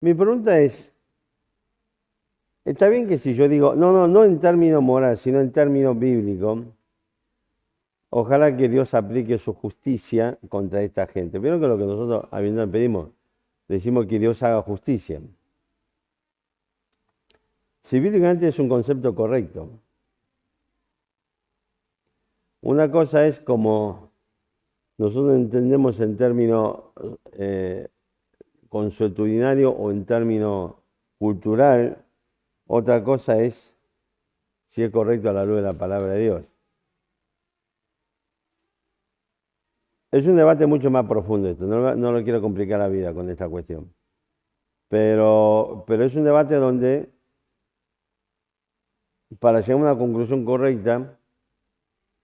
Mi pregunta es, está bien que si yo digo, no en términos moral, sino en términos bíblicos, ojalá que Dios aplique su justicia contra esta gente. Vieron que lo que nosotros, habiendo pedimos, decimos que Dios haga justicia. Si bíblicamente es un concepto correcto. Una cosa es como nosotros entendemos en términos eh, consuetudinario o en términos cultural, otra cosa es si es correcto a la luz de la palabra de Dios. Es un debate mucho más profundo esto, no lo quiero complicar la vida con esta cuestión. Pero es un debate donde, para llegar a una conclusión correcta,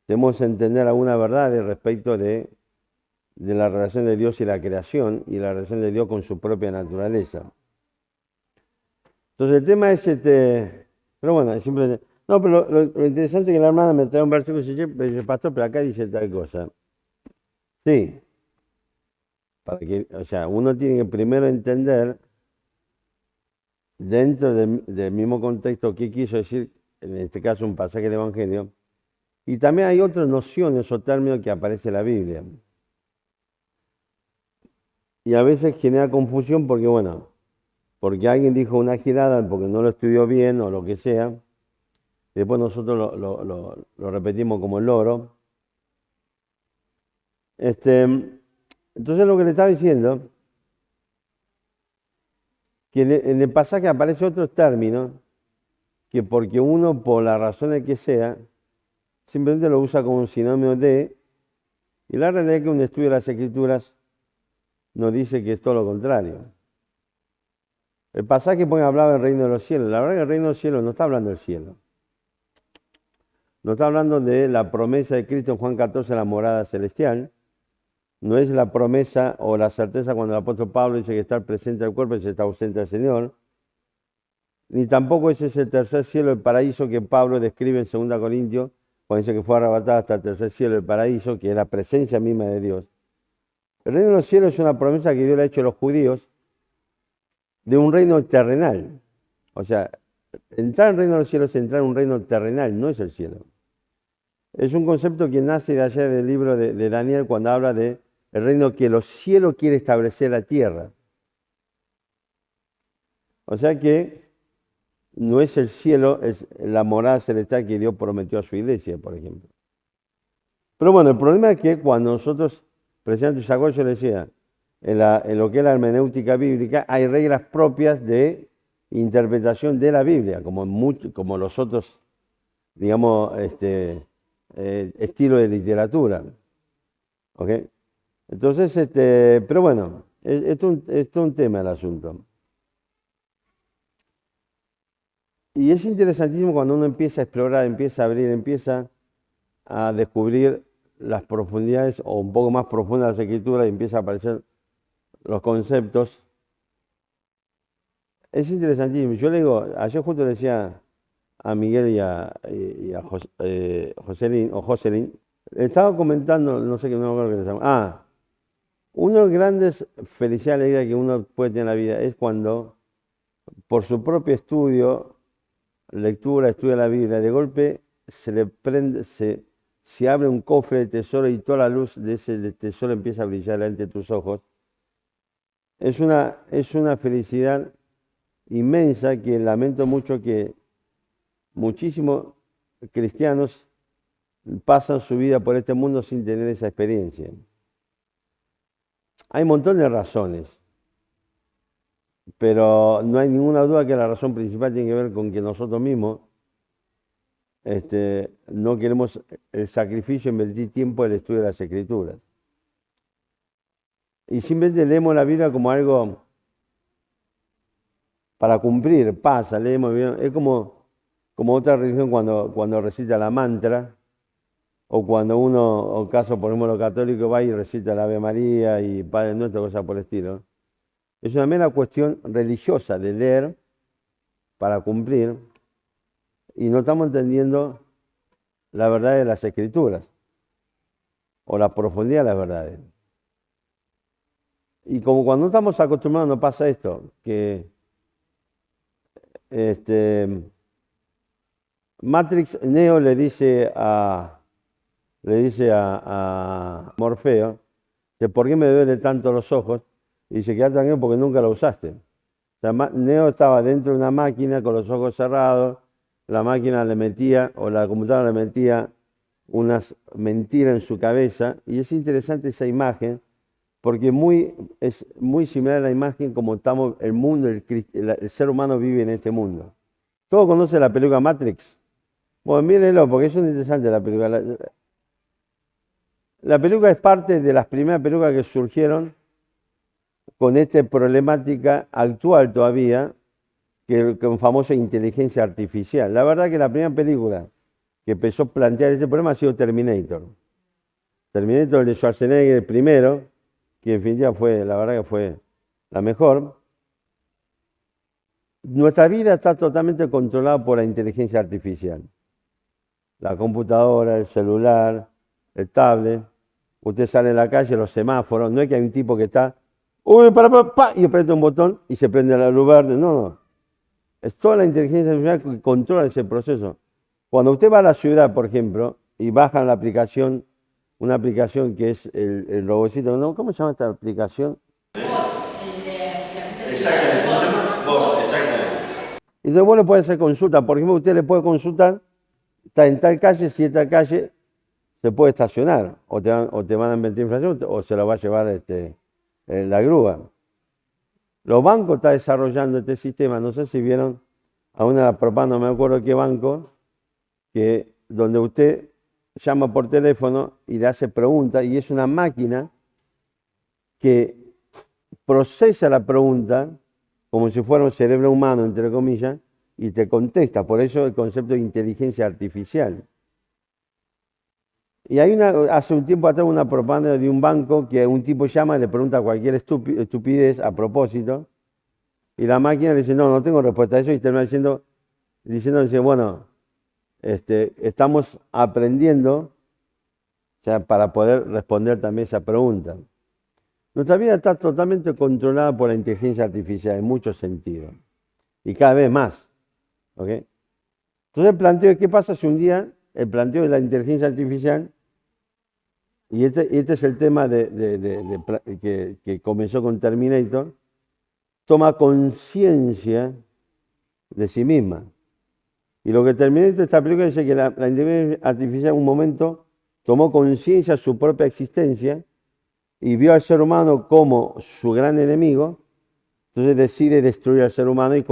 debemos entender algunas verdades respecto de la relación de Dios y la creación y la relación de Dios con su propia naturaleza. Entonces el tema es pero bueno, siempre, no, pero lo interesante es que la hermana me trae un versículo y dice, pastor, pero acá dice tal cosa. Sí, o sea, uno tiene que primero entender dentro del mismo contexto qué quiso decir, en este caso un pasaje del Evangelio, y también hay otras nociones o términos que aparece en la Biblia. Y a veces genera confusión porque, bueno, porque alguien dijo una girada, porque no lo estudió bien o lo que sea, y después nosotros lo repetimos como el loro. Entonces lo que le estaba diciendo, que en el pasaje aparece otros términos, que porque uno, por las razones que sea, simplemente lo usa como un sinónimo de, y la realidad es que un estudio de las Escrituras nos dice que es todo lo contrario. El pasaje pone hablaba del reino de los cielos. La verdad que el reino de los cielos no está hablando del cielo. No está hablando de la promesa de Cristo en Juan 14, la morada celestial. No es la promesa o la certeza cuando el apóstol Pablo dice que está presente el cuerpo y se está ausente el Señor. Ni tampoco es ese tercer cielo, el paraíso que Pablo describe en 2 Corintios, cuando dice que fue arrebatado hasta el tercer cielo, el paraíso, que es la presencia misma de Dios. El reino de los cielos es una promesa que Dios le ha hecho a los judíos de un reino terrenal. O sea, entrar en el reino de los cielos es entrar en un reino terrenal, no es el cielo. Es un concepto que nace de allá del libro de Daniel cuando habla de el reino que los cielos quiere establecer la tierra. O sea que no es el cielo, es la morada celestial que Dios prometió a su iglesia, por ejemplo. Pero bueno, el problema es que cuando nosotros, precisamente Jacob yo le decía, en lo que es la hermenéutica bíblica, hay reglas propias de interpretación de la Biblia, como los otros, digamos, estilos de literatura. ¿Ok? Entonces, pero bueno, es todo un tema el asunto. Y es interesantísimo cuando uno empieza a explorar, empieza a abrir, empieza a descubrir las profundidades o un poco más profundas de las escrituras y empieza a aparecer los conceptos. Es interesantísimo. Yo le digo, ayer justo le decía a Miguel y a Joselín, le estaba comentando, no sé qué, no me acuerdo qué se llama. Una de las grandes felicidades y alegría que uno puede tener en la vida es cuando, por su propio estudio, lectura, estudia la Biblia, de golpe se le prende, se abre un cofre de tesoro y toda la luz de ese tesoro empieza a brillar ante tus ojos. Es una felicidad inmensa que lamento mucho que muchísimos cristianos pasan su vida por este mundo sin tener esa experiencia. Hay un montón de razones, pero no hay ninguna duda que la razón principal tiene que ver con que nosotros mismos no queremos el sacrificio, invertir tiempo en el estudio de las Escrituras. Y simplemente leemos la Biblia como algo para cumplir, pasa, leemos bien. Es como otra religión cuando recita la mantra, o cuando uno, o caso por ejemplo los católicos, va y recita la Ave María y Padre Nuestro, cosas por el estilo. Es una mera cuestión religiosa de leer para cumplir, y no estamos entendiendo la verdad de las Escrituras, o la profundidad de las verdades. Y como cuando no estamos acostumbrados no pasa esto, que Matrix, Neo le dice a Morfeo, que ¿por qué me duele tanto los ojos? Y dice, quédate tranquilo porque nunca lo usaste. O sea, Neo estaba dentro de una máquina con los ojos cerrados, la máquina le metía, o la computadora le metía unas mentiras en su cabeza, y es interesante esa imagen, porque es muy similar a la imagen como estamos, el mundo, el ser humano vive en este mundo. ¿Todos conocen la película Matrix? Bueno, mírenlo, porque es interesante la película. La película es parte de las primeras películas que surgieron con esta problemática actual todavía, que con famosa inteligencia artificial. La verdad que la primera película que empezó a plantear este problema ha sido Terminator. Terminator, el de Schwarzenegger, el primero, que en definitiva fue, la verdad que fue la mejor. Nuestra vida está totalmente controlada por la inteligencia artificial. La computadora, el celular, el tablet. Usted sale en la calle, los semáforos, no es que hay un tipo que está, uy, y aprieta un botón y se prende la luz verde. No, no. Es toda la inteligencia artificial que controla ese proceso. Cuando usted va a la ciudad, por ejemplo, y baja la aplicación, una aplicación que es el robocito, ¿no? ¿Cómo se llama esta aplicación? Exactamente, ¿cómo se llama? Bot, exactamente. Y entonces vos le puede hacer consulta. Por ejemplo, usted le puede consultar, está en tal calle, si esta calle se puede estacionar, o te van a inventar inflación, o se lo va a llevar la grúa. Los bancos están desarrollando este sistema, no sé si vieron a una propaganda, no me acuerdo qué banco, donde usted llama por teléfono y le hace preguntas, y es una máquina que procesa la pregunta como si fuera un cerebro humano, entre comillas, y te contesta. Por eso el concepto de inteligencia artificial. Y hace un tiempo atrás una propaganda de un banco que un tipo llama y le pregunta cualquier estupidez a propósito, y la máquina le dice, no tengo respuesta a eso, y termina diciendo, bueno, estamos aprendiendo, o sea, para poder responder también esa pregunta. Nuestra vida está totalmente controlada por la inteligencia artificial en muchos sentidos, y cada vez más. ¿Ok? Entonces el planteo es, ¿qué pasa si un día el planteo de la inteligencia artificial, y este es el tema que comenzó con Terminator, toma conciencia de sí misma? Y lo que Terminator, esta película, dice que la inteligencia artificial en un momento tomó conciencia de su propia existencia y vio al ser humano como su gran enemigo, entonces decide destruir al ser humano y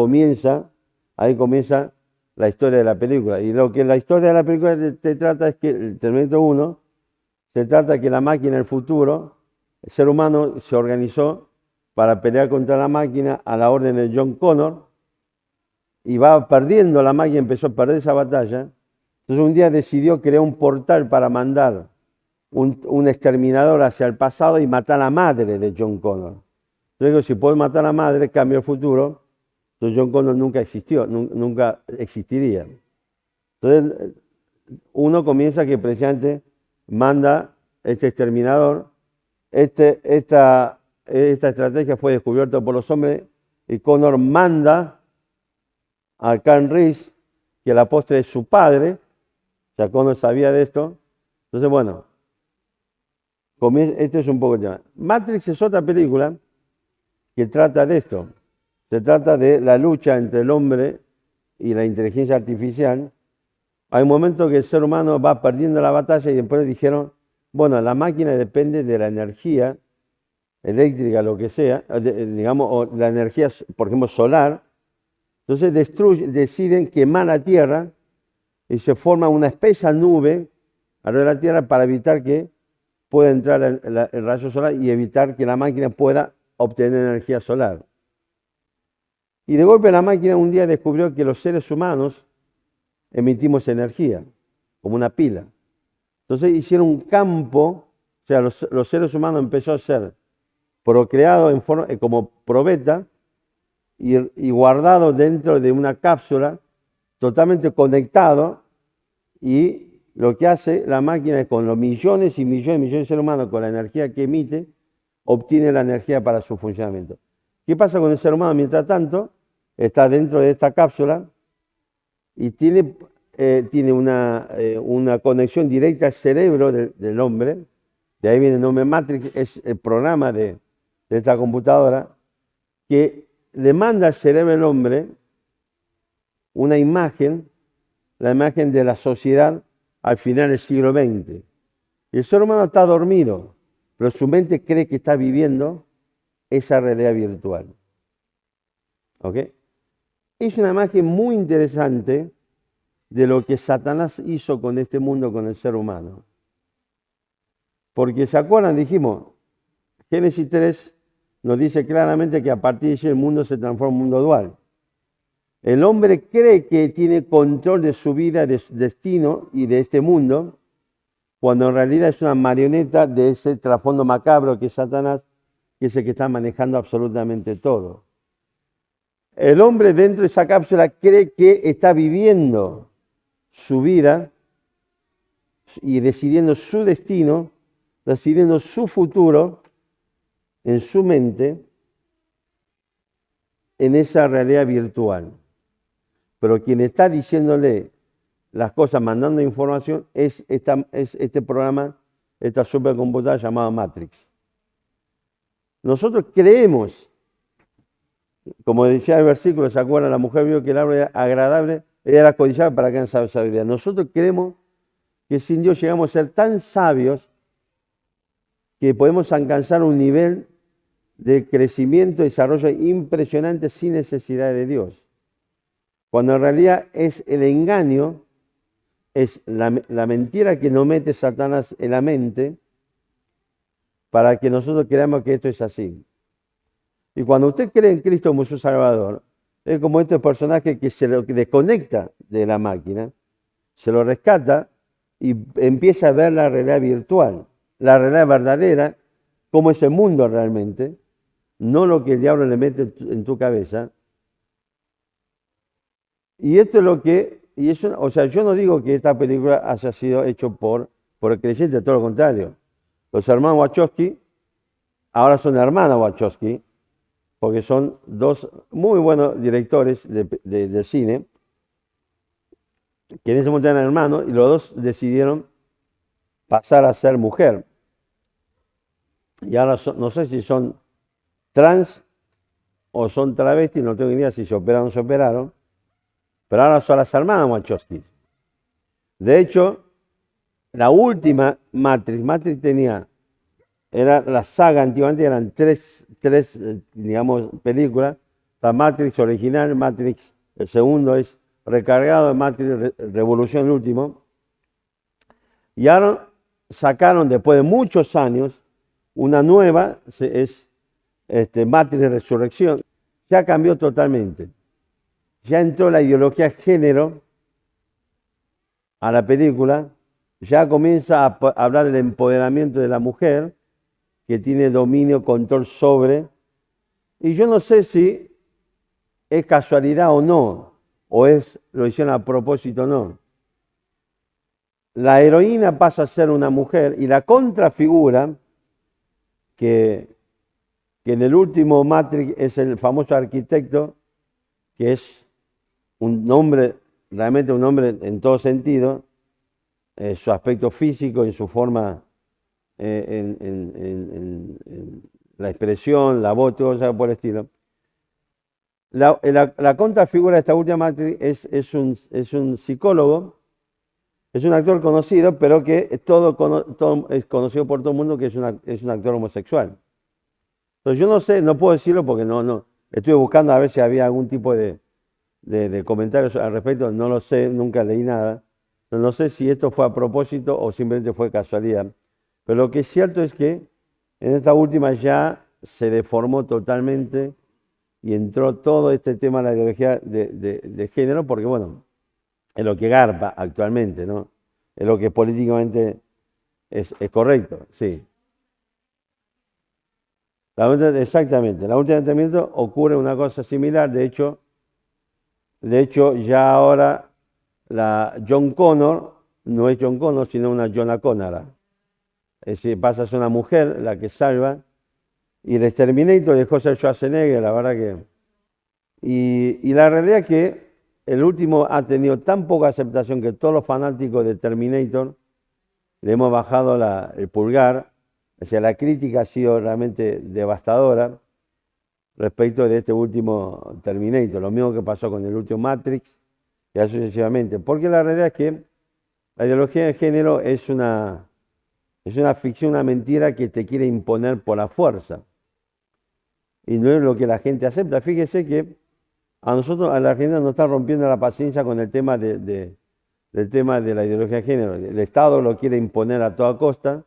ahí comienza la historia de la película. Y lo que la historia de la película te trata es que, el Terminator 1, se trata que la máquina en el futuro, el ser humano se organizó para pelear contra la máquina a la orden de John Connor, y va perdiendo la máquina, empezó a perder esa batalla. Entonces un día decidió crear un portal para mandar un exterminador hacia el pasado y matar a la madre de John Connor. Entonces, si puedo matar a la madre, cambio el futuro. Entonces John Connor nunca existió, nunca existiría. Entonces uno comienza que precisamente manda este exterminador. Esta estrategia fue descubierta por los hombres, y Connor manda a Kyle Reese, que a la postre es su padre. O sea, Connor sabía de esto. Entonces, bueno, este es un poco el tema. Matrix es otra película que trata de esto. Se trata de la lucha entre el hombre y la inteligencia artificial. Hay un momento que el ser humano va perdiendo la batalla, y después dijeron, bueno, la máquina depende de la energía eléctrica, lo que sea, digamos, o la energía, por ejemplo, solar. Entonces deciden quemar la Tierra y se forma una espesa nube alrededor de la Tierra para evitar que pueda entrar el rayo solar y evitar que la máquina pueda obtener energía solar. Y de golpe la máquina un día descubrió que los seres humanos emitimos energía, como una pila. Entonces hicieron un campo, o sea, los seres humanos empezó a ser procreados como probeta, y guardado dentro de una cápsula, totalmente conectado, y lo que hace la máquina es, con los millones y millones y millones de seres humanos, con la energía que emite, obtiene la energía para su funcionamiento. ¿Qué pasa con el ser humano? Mientras tanto, está dentro de esta cápsula y tiene una conexión directa al cerebro del hombre. De ahí viene el nombre Matrix, es el programa de esta computadora que le manda al cerebro del hombre una imagen, la imagen de la sociedad al final del siglo XX. Y el ser humano está dormido, pero su mente cree que está viviendo esa realidad virtual. ¿Ok? Es una imagen muy interesante de lo que Satanás hizo con este mundo, con el ser humano. Porque, ¿se acuerdan? Dijimos, Génesis 3 nos dice claramente que a partir de allí el mundo se transforma en un mundo dual. El hombre cree que tiene control de su vida, de su destino y de este mundo, cuando en realidad es una marioneta de ese trasfondo macabro que es Satanás, que es el que está manejando absolutamente todo. El hombre dentro de esa cápsula cree que está viviendo su vida y decidiendo su destino, decidiendo su futuro en su mente, en esa realidad virtual. Pero quien está diciéndole las cosas, mandando información, es este programa, esta supercomputadora llamada Matrix. Nosotros creemos, como decía el versículo, ¿se acuerdan? La mujer vio que el árbol era agradable, ella era codiciada para que alcanzara sabiduría. Nosotros creemos que sin Dios llegamos a ser tan sabios que podemos alcanzar un nivel de crecimiento y desarrollo impresionante sin necesidad de Dios. Cuando en realidad es el engaño, es la mentira que nos mete Satanás en la mente para que nosotros creamos que esto es así. Y cuando usted cree en Cristo como su Salvador, es como este personaje que se lo desconecta de la máquina, se lo rescata y empieza a ver la realidad virtual, la realidad verdadera, cómo es el mundo realmente, no lo que el diablo le mete en tu cabeza. Y esto es lo que, o sea, yo no digo que esta película haya sido hecha por el creyente, todo lo contrario. Los hermanos Wachowski ahora son hermanas Wachowski, porque son dos muy buenos directores de cine, que en ese momento eran hermanos, y los dos decidieron pasar a ser mujer. Y ahora no sé si son trans o son travestis, no tengo ni idea si se operaron o no se operaron, pero ahora son las hermanas Wachowski. De hecho, la última Matrix era la saga, antiguamente eran tres digamos, películas, la Matrix original, Matrix, el segundo es recargado de Matrix Revolución, el último, y ahora sacaron después de muchos años una nueva, es Matrix Resurrección, ya cambió totalmente, ya entró la ideología género a la película, ya comienza a hablar del empoderamiento de la mujer, que tiene dominio, control sobre, y yo no sé si es casualidad o no, o lo hicieron a propósito o no. La heroína pasa a ser una mujer y la contrafigura, que en el último Matrix es el famoso arquitecto, que es un hombre, realmente un hombre en todo sentido, su aspecto físico, en su forma, en la expresión, la voz, todo eso por el estilo. La contrafigura de esta última Matrix es un psicólogo, es un actor conocido, pero que es conocido por todo el mundo que es un actor homosexual. Entonces yo no sé, no puedo decirlo porque no estuve buscando a ver si había algún tipo de comentarios al respecto, no lo sé, nunca leí nada. No sé si esto fue a propósito o simplemente fue casualidad. Pero lo que es cierto es que en esta última ya se deformó totalmente y entró todo este tema de la ideología de género, porque bueno, es lo que garpa actualmente, ¿no? Es lo que políticamente es correcto, sí. Exactamente, la última tratamiento ocurre una cosa similar, de hecho ya ahora la John Connor no es John Connor, sino una Jonah Connor. Es decir, pasa a ser una mujer la que salva Y el Exterminator dejó ser Schwarzenegger, la verdad que... Y la realidad es que el último ha tenido tan poca aceptación que todos los fanáticos de Terminator le hemos bajado el pulgar. O sea, la crítica ha sido realmente devastadora respecto de este último Terminator. Lo mismo que pasó con el último Matrix y así sucesivamente. Porque la realidad es que la ideología de género es una ficción, una mentira que te quiere imponer por la fuerza. Y no es lo que la gente acepta. Fíjese que a nosotros, a la Argentina, nos está rompiendo la paciencia con el tema del tema de la ideología de género. El Estado lo quiere imponer a toda costa.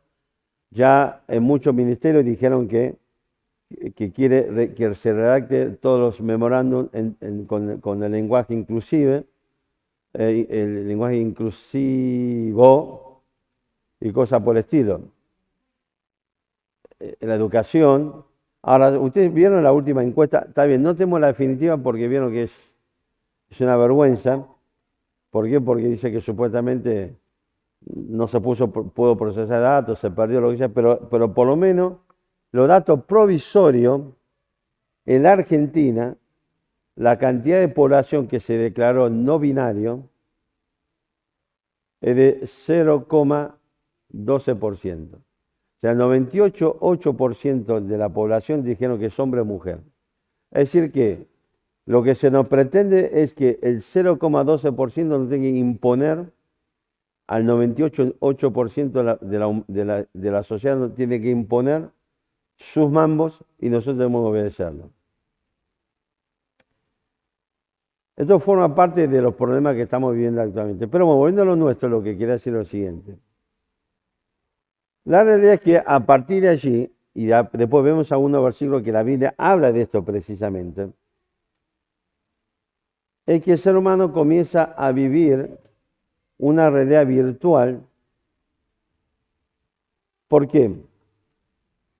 Ya en muchos ministerios dijeron que quiere que se redacte todos los memorándum con el lenguaje inclusive, el lenguaje inclusivo y cosas por el estilo. La educación. Ahora, ustedes vieron la última encuesta, está bien, no tenemos la definitiva porque vieron que es una vergüenza. ¿Por qué? Porque dice que supuestamente no se pudo procesar datos, se perdió lo que sea, pero por lo menos los datos provisorios, en la Argentina, la cantidad de población que se declaró no binario es de 0,12%. O sea, el 98,8% de la población dijeron que es hombre o mujer. Es decir que lo que se nos pretende es que el 0,12% nos tenga que imponer al 98,8% de la sociedad, nos tiene que imponer sus mambos y nosotros debemos obedecerlo. Esto forma parte de los problemas que estamos viviendo actualmente. Pero bueno, volviendo a lo nuestro, lo que quiero decir es lo siguiente. La realidad es que a partir de allí, y después vemos algunos versículos que la Biblia habla de esto precisamente, es que el ser humano comienza a vivir una realidad virtual. ¿Por qué?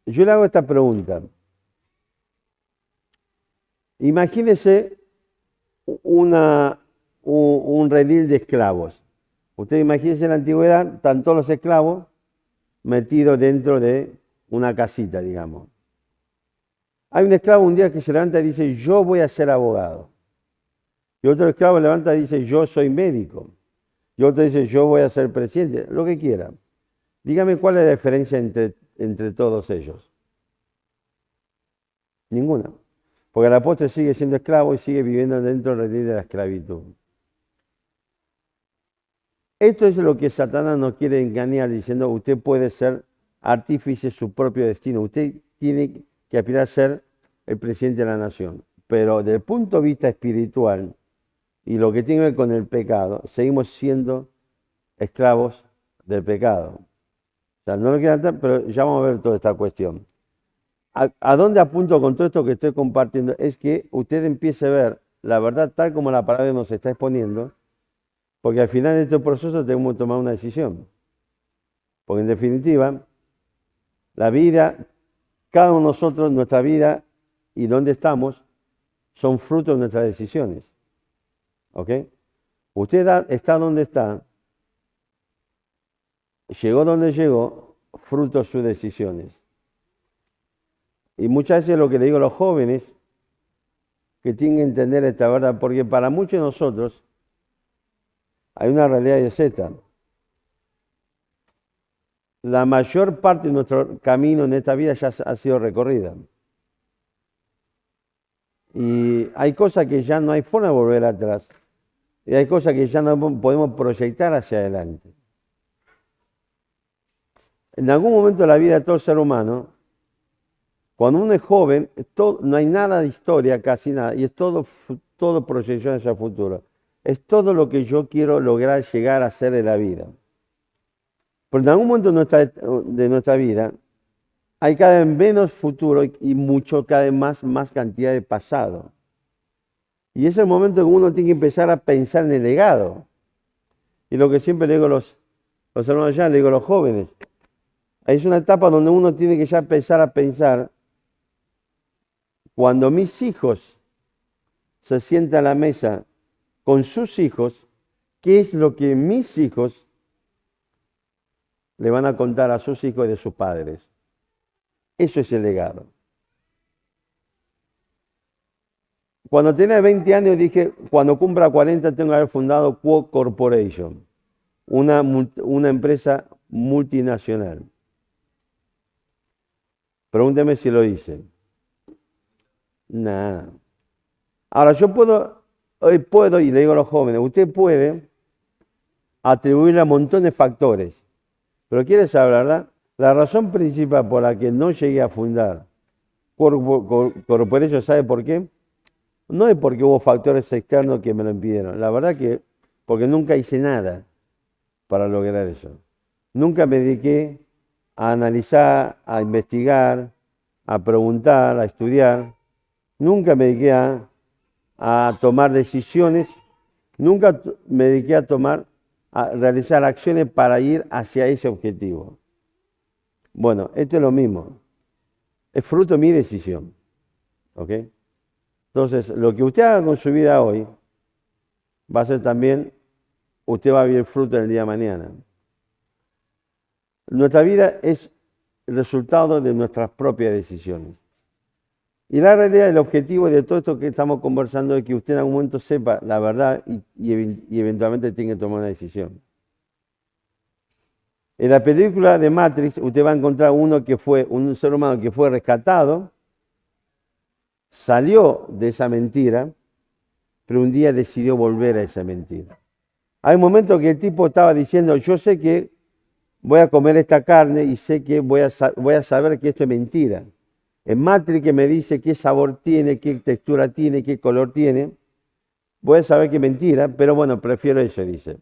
Yo le hago esta pregunta. Imagínese un redil de esclavos. Usted imagínese en la antigüedad, están todos los esclavos metidos dentro de una casita, digamos. Hay un esclavo un día que se levanta y dice, yo voy a ser abogado. Y otro esclavo levanta y dice, yo soy médico. Y otro dice, yo voy a ser presidente, lo que quiera. Dígame cuál es la diferencia entre todos ellos. Ninguna. Porque el apóstol sigue siendo esclavo y sigue viviendo dentro de la esclavitud. Esto es lo que Satanás nos quiere engañar diciendo, usted puede ser artífice de su propio destino. Usted tiene que aspirar a ser el presidente de la nación. Pero desde el punto de vista espiritual y lo que tiene que ver con el pecado, seguimos siendo esclavos del pecado. O sea, no lo quiero entrar, pero ya vamos a ver toda esta cuestión. ¿A dónde apunto con todo esto que estoy compartiendo? Es que usted empiece a ver la verdad tal como la palabra nos está exponiendo, porque al final de este proceso tenemos que tomar una decisión. Porque en definitiva, la vida, cada uno de nosotros, nuestra vida y dónde estamos, son frutos de nuestras decisiones. ¿Ok? Usted está donde está, llegó donde llegó, fruto de sus decisiones. Y muchas veces lo que le digo a los jóvenes, que tienen que entender esta verdad, porque para muchos de nosotros hay una realidad de Z. La mayor parte de nuestro camino en esta vida ya ha sido recorrida. Y hay cosas que ya no hay forma de volver atrás. Y hay cosas que ya no podemos proyectar hacia adelante. En algún momento de la vida de todo ser humano, cuando uno es joven, no hay nada de historia, casi nada, y es todo proyección hacia el futuro. Es todo lo que yo quiero lograr llegar a ser en la vida. Pero en algún momento de nuestra vida hay cada vez menos futuro y cada vez más cantidad de pasado. Y es el momento en que uno tiene que empezar a pensar en el legado. Y lo que siempre le digo a los hermanos allá, le digo a los jóvenes, es una etapa donde uno tiene que ya empezar a pensar, cuando mis hijos se sientan a la mesa con sus hijos, ¿qué es lo que mis hijos le van a contar a sus hijos y de sus padres? Eso es el legado. Cuando tenía 20 años dije, cuando cumpla 40 tengo que haber fundado Quo Corporation, una empresa multinacional. Pregúnteme si lo hice. Nada. Ahora, hoy puedo, y le digo a los jóvenes, usted puede atribuirle a montones de factores, pero quiere saber, ¿verdad? La razón principal por la que no llegué a fundar Corporation, ¿sabe por qué? No es porque hubo factores externos que me lo impidieron. La verdad que, porque nunca hice nada para lograr eso. Nunca me dediqué a analizar, a investigar, a preguntar, a estudiar. Nunca me dediqué a tomar decisiones. Nunca me dediqué a realizar acciones para ir hacia ese objetivo. Bueno, esto es lo mismo. Es fruto de mi decisión. ¿Ok? Entonces, lo que usted haga con su vida hoy, va a ser también, usted va a ver el fruto del día de mañana. Nuestra vida es el resultado de nuestras propias decisiones. Y la realidad, el objetivo de todo esto que estamos conversando es que usted en algún momento sepa la verdad y eventualmente tenga que tomar una decisión. En la película de Matrix, usted va a encontrar un ser humano que fue rescatado, salió de esa mentira, pero un día decidió volver a esa mentira. Hay momentos que el tipo estaba diciendo, yo sé que voy a comer esta carne y sé que voy a saber que esto es mentira. En Matrix que me dice qué sabor tiene, qué textura tiene, qué color tiene, voy a saber que es mentira, pero bueno, prefiero eso, dice.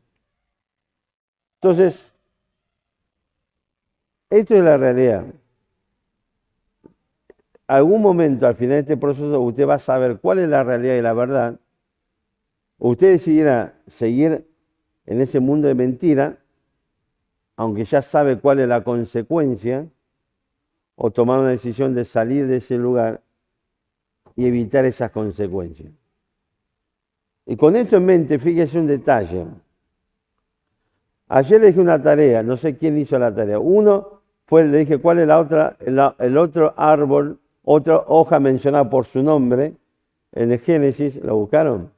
Entonces, esto es la realidad. Algún momento al final de este proceso usted va a saber cuál es la realidad y la verdad. Usted decidirá seguir en ese mundo de mentira, aunque ya sabe cuál es la consecuencia, o tomar una decisión de salir de ese lugar y evitar esas consecuencias. Y con esto en mente, fíjese un detalle. Ayer le dije una tarea, no sé quién hizo la tarea. Le dije cuál es el otro árbol, otra hoja mencionada por su nombre en el Génesis. ¿Lo buscaron?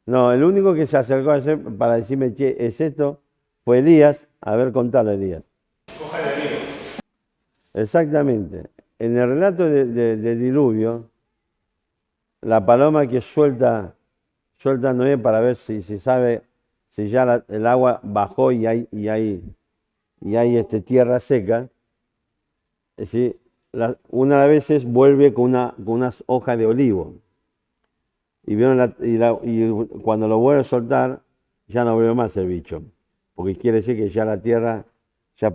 No, el único que se acercó a hacer para decirme que es esto fue Elías. A ver, contalo, Elías. Hoja de olivo. Exactamente. En el relato del diluvio, la paloma que suelta Noé para ver si sabe si ya el agua bajó y hay tierra seca. Es decir, una de las veces vuelve con unas hojas de olivo. Y cuando lo vuelve a soltar, ya no vuelve más el bicho. Porque quiere decir que ya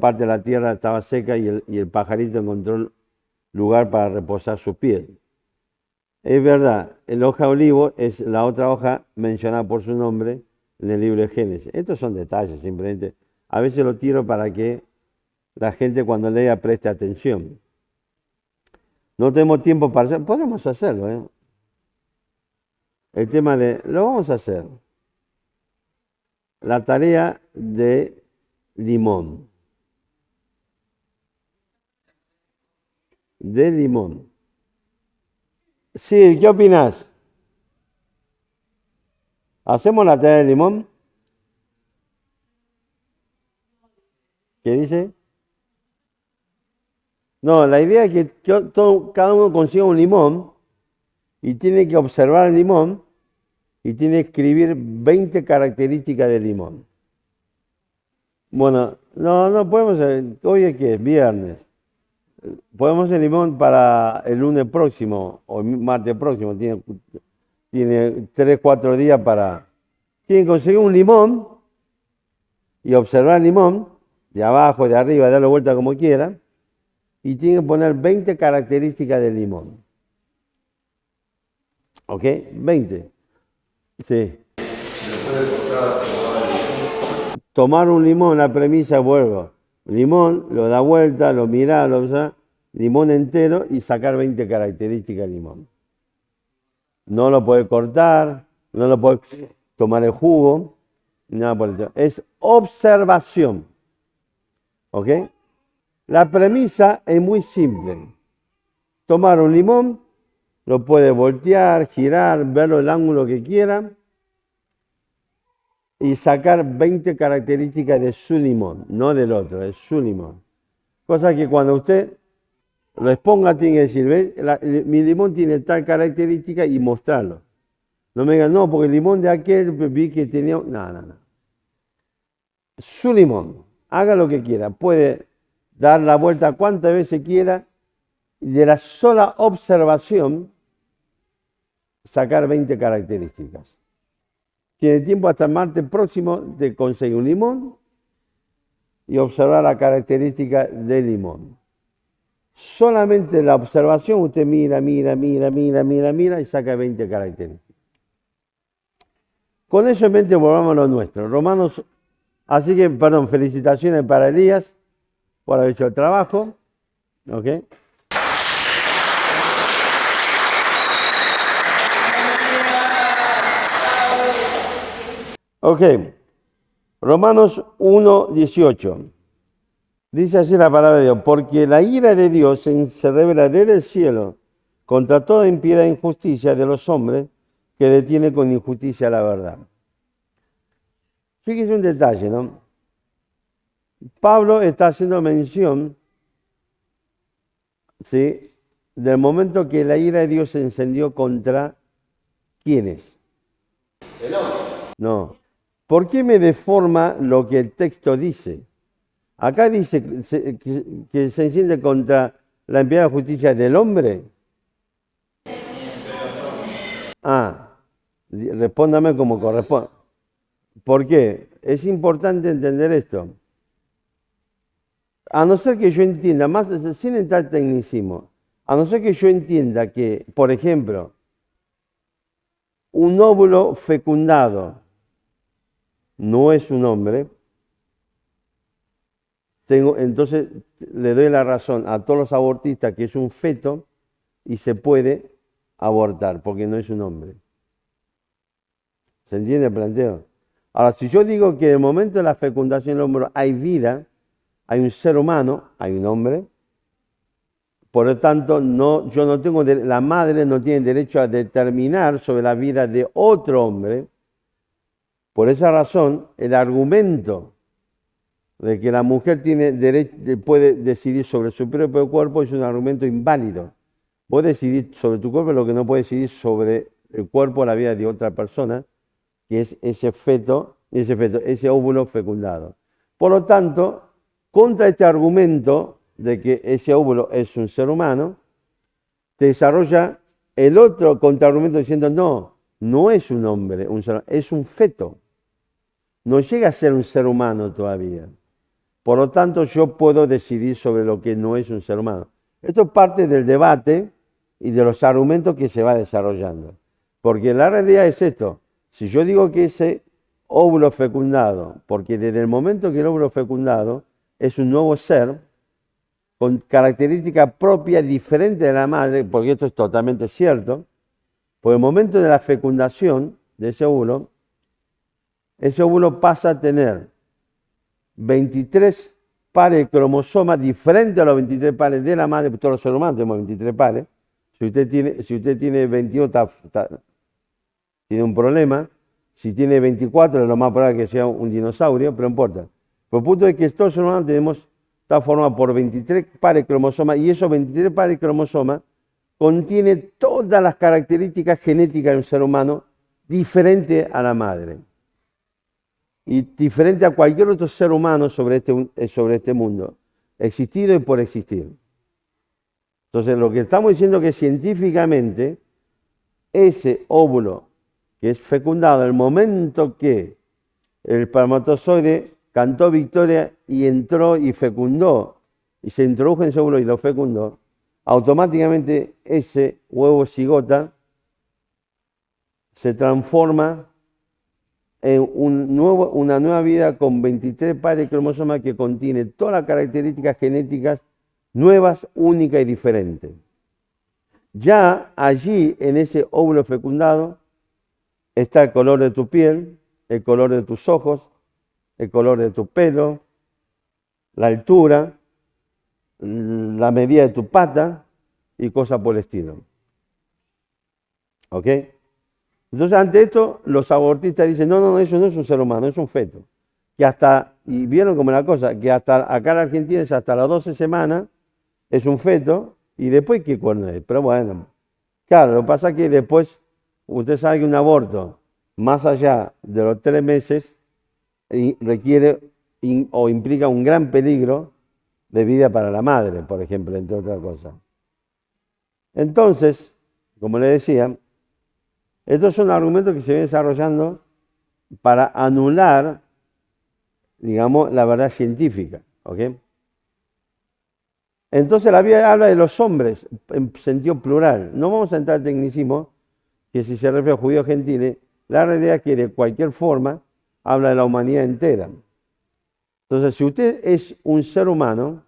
parte de la tierra estaba seca y el pajarito encontró lugar para reposar su piel. Es verdad, el hoja de olivo es la otra hoja mencionada por su nombre en el libro de Génesis. Estos son detalles, simplemente. A veces lo tiro para que la gente cuando lea preste atención. No tenemos tiempo para hacerlo. Podemos hacerlo, ¿eh? El tema lo vamos a hacer. La tarea de limón. De limón. Sí, ¿qué opinas? ¿Hacemos la tarea de limón? ¿Qué dice? No, la idea es que cada uno consiga un limón y tiene que observar el limón y tiene que escribir 20 características del limón. Bueno, no podemos, hoy es que es viernes. Podemos hacer limón para el lunes próximo o el martes próximo. Tiene 3, 4 días para... Tiene que conseguir un limón y observar el limón, de abajo, de arriba, darle vuelta como quiera, y tiene que poner 20 características del limón. ¿Ok? 20. Sí. Tomar un limón, la premisa, vuelvo. Limón, lo da vuelta, lo mira, lo usa, limón entero y sacar 20 características del limón. No lo puede cortar, no lo puede tomar el jugo, nada por eso. Es observación. ¿Ok? La premisa es muy simple. Tomar un limón lo puede voltear, girar, verlo el ángulo que quiera y sacar 20 características de su limón, no del otro, de su limón. Cosa que cuando usted lo exponga tiene que decir, ¿ves? Mi limón tiene tal característica y mostrarlo. No me digan, no, porque el limón de aquel vi que tenía... No, no, no. Su limón, haga lo que quiera, puede dar la vuelta cuantas veces quiera y de la sola observación sacar 20 características. Tiene tiempo hasta el martes próximo de conseguir un limón y observar la característica del limón. Solamente la observación usted mira y saca 20 características. Con eso en mente volvamos a lo nuestro. Romanos, así que, perdón, felicitaciones para Elías por haber hecho el trabajo. ¿Ok? Ok, Romanos 1:18. Dice así la palabra de Dios, porque la ira de Dios se revela desde el cielo contra toda impiedad e injusticia de los hombres que detiene con injusticia la verdad. Fíjese un detalle, ¿no? Pablo está haciendo mención, ¿sí?, del momento que la ira de Dios se encendió contra ¿quiénes? El hombre. No. ¿Por qué me deforma lo que el texto dice? Acá dice que se enciende contra la impiedad y justicia del hombre. Respóndame como corresponde. ¿Por qué? Es importante entender esto. A no ser que yo entienda, más sin entrar tecnicismo, a no ser que yo entienda que, por ejemplo, un óvulo fecundado no es un hombre, entonces le doy la razón a todos los abortistas que es un feto y se puede abortar porque no es un hombre. ¿Se entiende el planteo? Ahora, si yo digo que en el momento de la fecundación del hombre hay vida, hay un ser humano, hay un hombre, por lo tanto, yo no tengo, la madre no tiene derecho a determinar sobre la vida de otro hombre. Por esa razón, el argumento de que la mujer puede decidir sobre su propio cuerpo es un argumento inválido. Vos decidís sobre tu cuerpo lo que no puedes decidir sobre el cuerpo o la vida de otra persona, que es ese óvulo fecundado. Por lo tanto, contra este argumento de que ese óvulo es un ser humano, te desarrolla el otro contraargumento diciendo, no es un hombre, es un feto. No llega a ser un ser humano todavía. Por lo tanto, yo puedo decidir sobre lo que no es un ser humano. Esto es parte del debate y de los argumentos que se va desarrollando. Porque la realidad es esto. Si yo digo que ese óvulo fecundado, porque desde el momento que el óvulo fecundado es un nuevo ser, con características propias diferentes de la madre, porque esto es totalmente cierto, por el momento de la fecundación de ese óvulo pasa a tener 23 pares de cromosomas diferentes a los 23 pares de la madre, todos los seres humanos tenemos 23 pares. Si usted tiene 22, tiene un problema. Si tiene 24, es lo más probable que sea un dinosaurio, pero no importa. Por el punto es que todos los seres humanos está formado por 23 pares de cromosomas y esos 23 pares de cromosomas contienen todas las características genéticas de un ser humano diferente a la madre y diferente a cualquier otro ser humano sobre este mundo, existido y por existir. Entonces, lo que estamos diciendo es que científicamente ese óvulo que es fecundado, en el momento que el espermatozoide cantó victoria y entró y fecundó, y se introdujo en ese óvulo y lo fecundó, automáticamente ese huevo cigota se transforma en una nueva vida con 23 pares de cromosomas que contiene todas las características genéticas nuevas, únicas y diferentes. Ya allí, en ese óvulo fecundado, está el color de tu piel, el color de tus ojos, el color de tu pelo, la altura, la medida de tu pata y cosas por el estilo. ¿Ok? Entonces, ante esto, los abortistas dicen, no, no, no, eso no es un ser humano, es un feto. Que hasta, y vieron como la cosa, que hasta acá en Argentina es hasta las 12 semanas, es un feto, y después qué cuerno es. Pero bueno, claro, lo que pasa es que después, usted sabe que un aborto, más allá de los 3 meses, requiere o implica un gran peligro de vida para la madre, por ejemplo, entre otras cosas. Entonces, como le decía, estos son argumentos que se vienen desarrollando para anular, digamos, la verdad científica. ¿Ok? Entonces la Biblia habla de los hombres en sentido plural. No vamos a entrar en tecnicismo, que si se refiere a judíos gentiles, la realidad es que de cualquier forma habla de la humanidad entera. Entonces, si usted es un ser humano,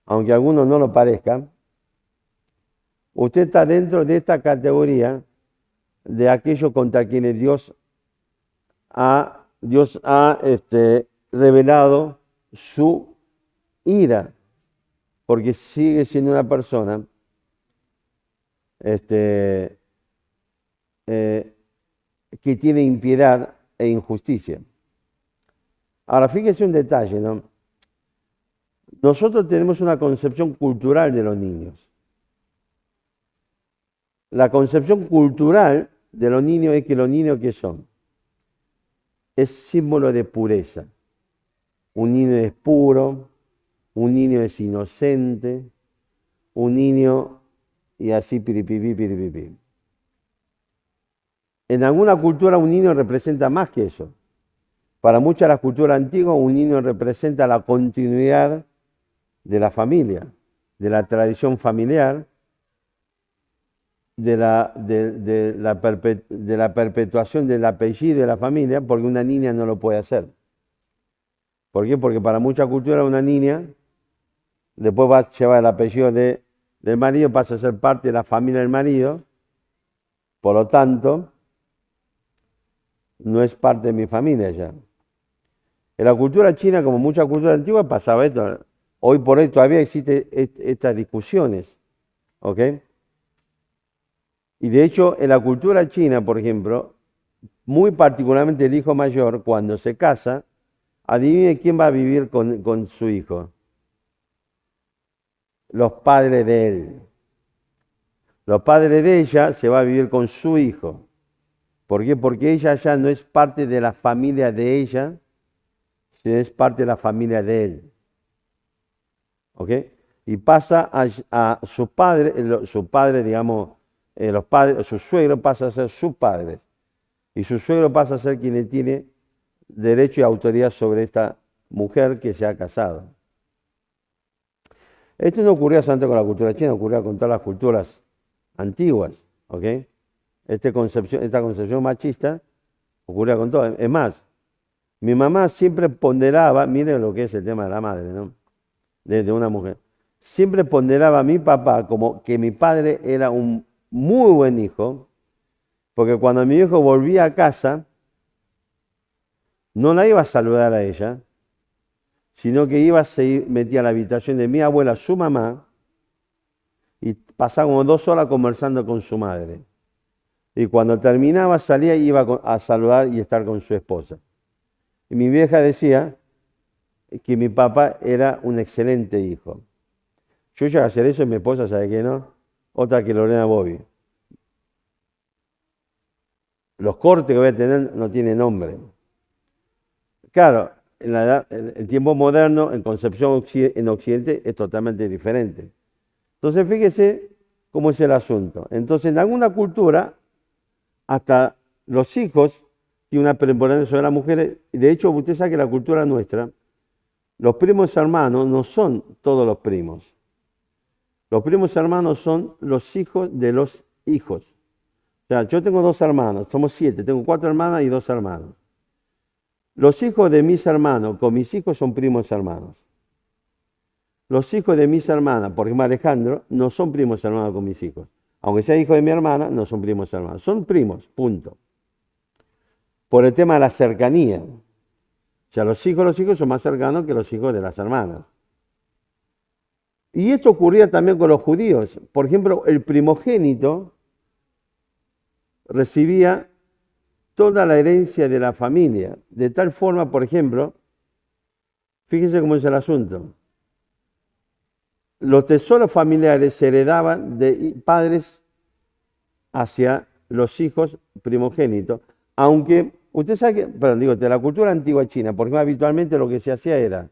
aunque a algunos no lo parezcan, usted está dentro de esta categoría de aquellos contra quienes Dios ha revelado su ira, porque sigue siendo una persona este, eh, que tiene impiedad e injusticia. Ahora, fíjese un detalle, ¿no? Nosotros tenemos una concepción cultural de los niños. La concepción cultural de los niños es que los niños, ¿qué son? Es símbolo de pureza. Un niño es puro, un niño es inocente, un niño y así piripipi, piripipi. En alguna cultura un niño representa más que eso. Para muchas de las culturas antiguas un niño representa la continuidad de la familia, de la tradición familiar, de la perpetuación del apellido de la familia, porque una niña no lo puede hacer. ¿Por qué? Porque para muchas culturas una niña después va a llevar el apellido del marido, pasa a ser parte de la familia del marido, por lo tanto, no es parte de mi familia ya. En la cultura china, como muchas culturas antiguas, pasaba esto. Hoy por hoy todavía existen estas discusiones, ¿ok? Y de hecho, en la cultura china, por ejemplo, muy particularmente el hijo mayor, cuando se casa, adivine quién va a vivir con su hijo. Los padres de él. Los padres de ella se va a vivir con su hijo. ¿Por qué? Porque ella ya no es parte de la familia de ella, sino es parte de la familia de él. ¿Ok? Y pasa a su padre, digamos, los padres, su suegro pasa a ser su padre. Y su suegro pasa a ser quien tiene derecho y autoridad sobre esta mujer que se ha casado. Esto no ocurría solamente con la cultura china, ocurría con todas las culturas antiguas. ¿Ok? Esta concepción machista ocurría con todo. Es más, mi mamá siempre ponderaba, miren lo que es el tema de la madre, ¿no? De una mujer. Siempre ponderaba a mi papá como que mi padre era un muy buen hijo, porque cuando mi hijo volvía a casa, no la iba a saludar a ella, sino que iba a seguir, metía a la habitación de mi abuela, su mamá, y pasaba como 2 horas conversando con su madre. Y cuando terminaba, salía y iba a saludar y estar con su esposa. Y mi vieja decía que mi papá era un excelente hijo. Yo llegué a hacer eso y mi esposa, ¿sabe qué no? Otra que Lorena Bobby. Los cortes que voy a tener no tienen nombre. Claro, en el tiempo moderno, en concepción en Occidente, es totalmente diferente. Entonces, fíjese cómo es el asunto. Entonces, en alguna cultura, hasta los hijos tienen una preponderancia sobre las mujeres. De hecho, usted sabe que la cultura nuestra, los primos hermanos no son todos los primos. Los primos hermanos son los hijos de los hijos. O sea, yo tengo 2 hermanos, somos 7, tengo 4 hermanas y 2 hermanos. Los hijos de mis hermanos con mis hijos son primos hermanos. Los hijos de mis hermanas, por ejemplo Alejandro, no son primos hermanos con mis hijos. Aunque sea hijo de mi hermana, no son primos hermanos. Son primos, punto. Por el tema de la cercanía. O sea, los hijos son más cercanos que los hijos de las hermanas. Y esto ocurría también con los judíos. Por ejemplo, el primogénito recibía toda la herencia de la familia. De tal forma, por ejemplo, fíjese cómo es el asunto. Los tesoros familiares se heredaban de padres hacia los hijos primogénitos, aunque usted sabe que, perdón, digo, de la cultura antigua china, porque habitualmente lo que se hacía era,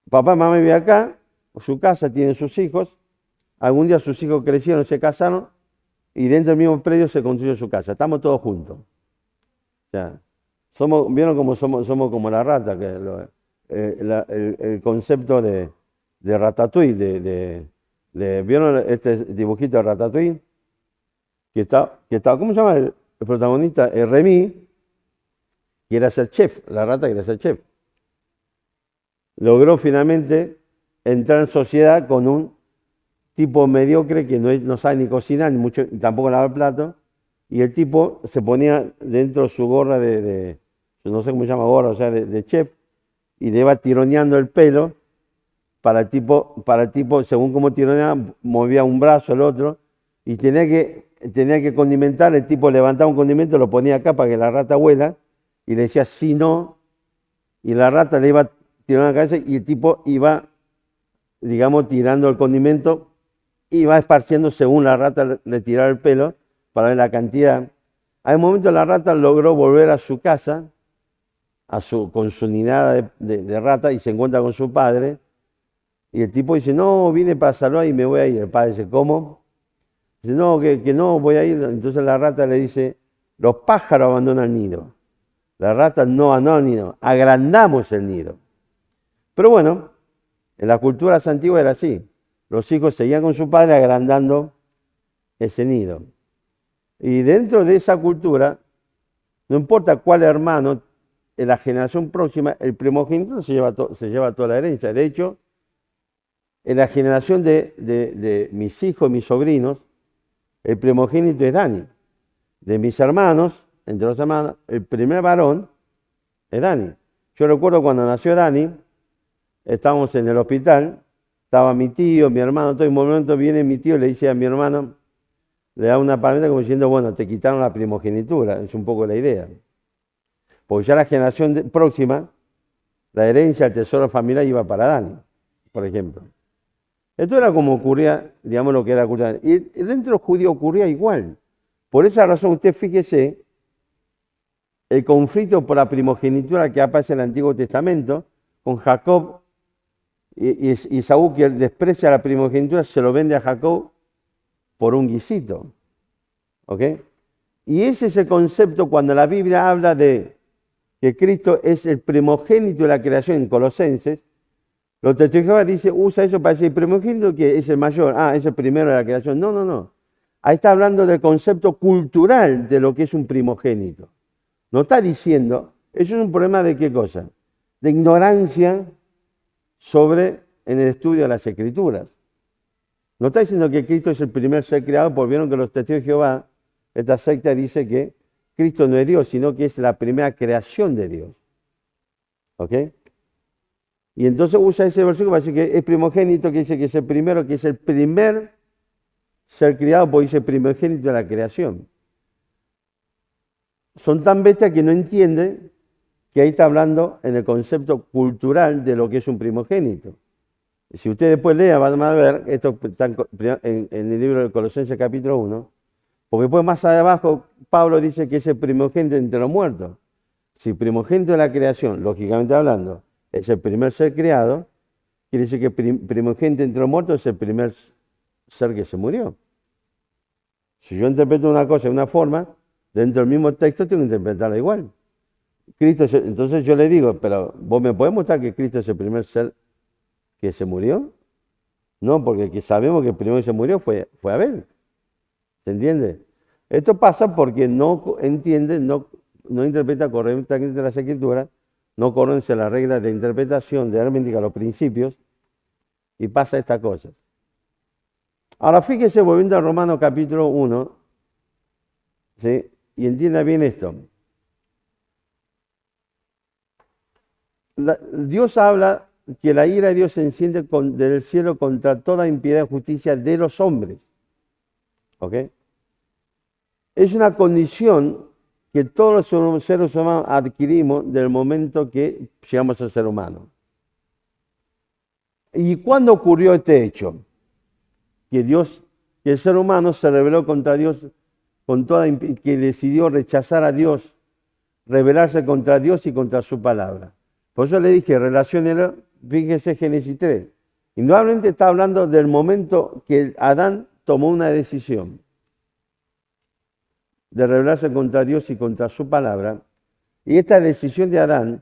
papá y mamá viven acá, su casa, tienen sus hijos, algún día sus hijos crecieron, se casaron, y dentro del mismo predio se construyó su casa, estamos todos juntos. O sea, vieron cómo somos como la rata, que el concepto de Ratatouille, ¿vieron este dibujito de Ratatouille? ¿Cómo se llama el protagonista? Remy quiere ser chef, la rata quiere ser chef. Logró finalmente entrar en sociedad con un tipo mediocre que no sabe ni cocinar, ni mucho, tampoco lavar plato, y el tipo se ponía dentro de su gorra no sé cómo se llama gorra, o sea, de chef, y le iba tironeando el pelo para el tipo, según cómo tironeaba, movía un brazo, el otro, y tenía que condimentar, el tipo levantaba un condimento, lo ponía acá para que la rata huela, y le decía sí, no, y la rata le iba tirando la cabeza, y el tipo iba, digamos, tirando el condimento, iba esparciendo según la rata le tiraba el pelo, para ver la cantidad. A un momento la rata logró volver a su casa, con su nidada de rata, y se encuentra con su padre, y el tipo dice, no, vine para saludar y me voy a ir. El padre dice, ¿cómo? Dice, no, que no, voy a ir. Entonces la rata le dice, los pájaros abandonan el nido. La rata no abandona el nido, agrandamos el nido. Pero bueno, en las culturas antiguas era así. Los hijos seguían con su padre agrandando ese nido. Y dentro de esa cultura, no importa cuál hermano, en la generación próxima, el primogénito se lleva toda la herencia. De hecho, en la generación de mis hijos, mis sobrinos, el primogénito es Dani. De mis hermanos, entre los hermanos, el primer varón es Dani. Yo recuerdo cuando nació Dani, estábamos en el hospital, estaba mi tío, mi hermano, todo, y en un momento viene mi tío y le dice a mi hermano, le da una palmita como diciendo, bueno, te quitaron la primogenitura, es un poco la idea. Porque ya la generación próxima, la herencia, el tesoro familiar iba para Dani, por ejemplo. Esto era como ocurría, digamos, lo que era la cultura. Y dentro de los judíos ocurría igual. Por esa razón, usted fíjese, el conflicto por la primogenitura que aparece en el Antiguo Testamento, con Jacob y Saúl, que desprecia la primogenitura, se lo vende a Jacob por un guisito. ¿Ok? Y ese es el concepto cuando la Biblia habla de que Cristo es el primogénito de la creación en Colosenses. Los testigos de Jehová usa eso para decir, primogénito que es el mayor, es el primero de la creación. No, no, no. Ahí está hablando del concepto cultural de lo que es un primogénito. No está diciendo, eso es un problema de qué cosa, de ignorancia en el estudio de las Escrituras. No está diciendo que Cristo es el primer ser creado, porque vieron que los testigos de Jehová, esta secta dice que Cristo no es Dios, sino que es la primera creación de Dios. ¿Ok? Y entonces usa ese versículo para decir que es primogénito, que dice que es el primero, que es el primer ser criado, porque dice primogénito de la creación. Son tan bestias que no entienden que ahí está hablando en el concepto cultural de lo que es un primogénito. Si usted después lea, van a ver, esto está en el libro de Colosenses capítulo 1, porque después más abajo Pablo dice que es el primogénito entre los muertos. Si primogénito de la creación, lógicamente hablando, es el primer ser creado, quiere decir que primogénito entre los muertos es el primer ser que se murió. Si yo interpreto una cosa de una forma, dentro del mismo texto tengo que interpretarla igual. Entonces yo le digo, pero ¿vos me podés mostrar que Cristo es el primer ser que se murió? No, porque sabemos que el primero que se murió fue Abel. ¿Se entiende? Esto pasa porque no entiende, no interpreta correctamente las Escrituras, no conoce las reglas de interpretación de herméneutica, los principios, y pasa estas cosas. Ahora fíjese, volviendo a Romanos capítulo 1, ¿sí? Y entienda bien esto. Dios habla que la ira de Dios se enciende del cielo contra toda impiedad y justicia de los hombres. ¿Ok? Es una condición que todos los seres humanos adquirimos del momento que llegamos a ser humanos. ¿Y cuándo ocurrió este hecho? Que el ser humano se rebeló contra Dios, que decidió rechazar a Dios, rebelarse contra Dios y contra su palabra. Por eso le dije, relaciónelo, fíjese Génesis 3. Indudablemente está hablando del momento que Adán tomó una decisión de rebelarse contra Dios y contra su palabra. Y esta decisión de Adán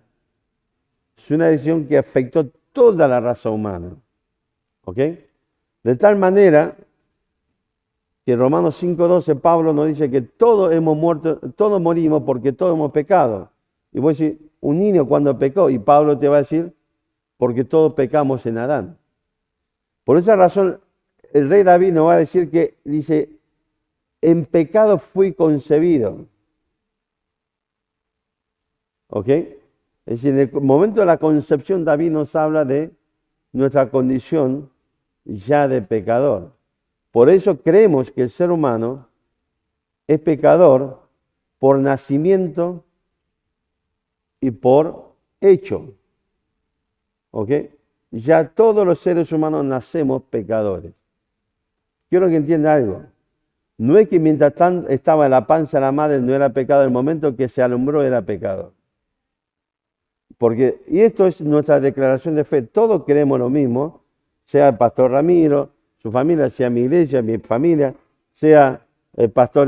es una decisión que afectó toda la raza humana. ¿Ok? De tal manera que en Romanos 5:12 Pablo nos dice que todos hemos muerto, todos morimos porque todos hemos pecado. Y voy a decir, un niño cuando pecó, y Pablo te va a decir, porque todos pecamos en Adán. Por esa razón, el rey David nos va a decir que, dice, en pecado fui concebido. ¿Ok? Es decir, en el momento de la concepción, David nos habla de nuestra condición ya de pecador. Por eso creemos que el ser humano es pecador por nacimiento y por hecho. ¿Ok? Ya todos los seres humanos nacemos pecadores. Quiero que entienda algo. No es que mientras tanto estaba en la panza de la madre no era pecado, el momento que se alumbró era pecador. Y esto es nuestra declaración de fe. Todos queremos lo mismo, sea el pastor Ramiro, su familia, sea mi iglesia, mi familia, sea el pastor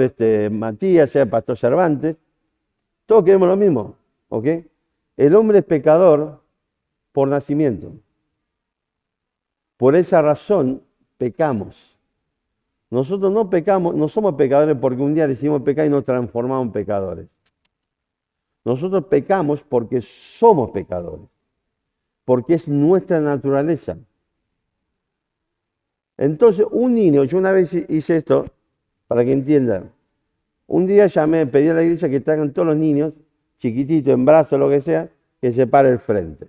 Matías, sea el pastor Cervantes. Todos queremos lo mismo. ¿Ok? El hombre es pecador por nacimiento. Por esa razón pecamos. Nosotros no pecamos, no somos pecadores porque un día decidimos pecar y nos transformamos en pecadores. Nosotros pecamos porque somos pecadores, porque es nuestra naturaleza. Entonces, un niño, yo una vez hice esto, para que entiendan, un día pedí a la iglesia que traigan todos los niños, chiquititos, en brazos, lo que sea, que se pare el frente.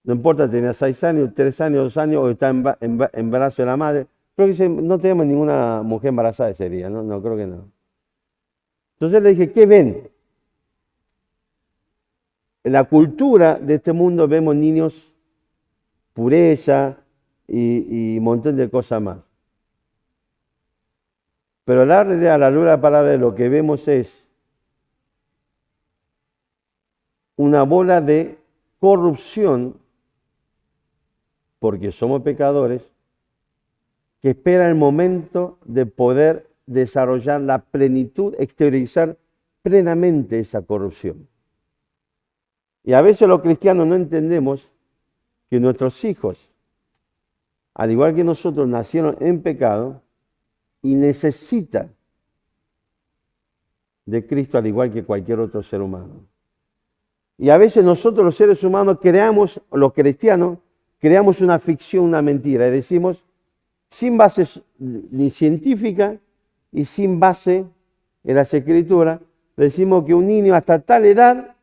No importa, tenía 6 años, 3 años, 2 años, o está en brazos de la madre. Creo que no tenemos ninguna mujer embarazada ese día, ¿no? No, creo que no. Entonces le dije, ¿qué ven? En la cultura de este mundo vemos niños, pureza y un montón de cosas más. Pero la realidad, a la luz de la palabra, lo que vemos es una bola de corrupción, porque somos pecadores, que espera el momento de poder desarrollar la plenitud, exteriorizar plenamente esa corrupción. Y a veces los cristianos no entendemos que nuestros hijos, al igual que nosotros, nacieron en pecado y necesitan de Cristo al igual que cualquier otro ser humano. Y a veces nosotros los seres humanos los cristianos, creamos una ficción, una mentira, y decimos, sin base ni científica y sin base en las Escrituras, decimos que un niño hasta tal edad,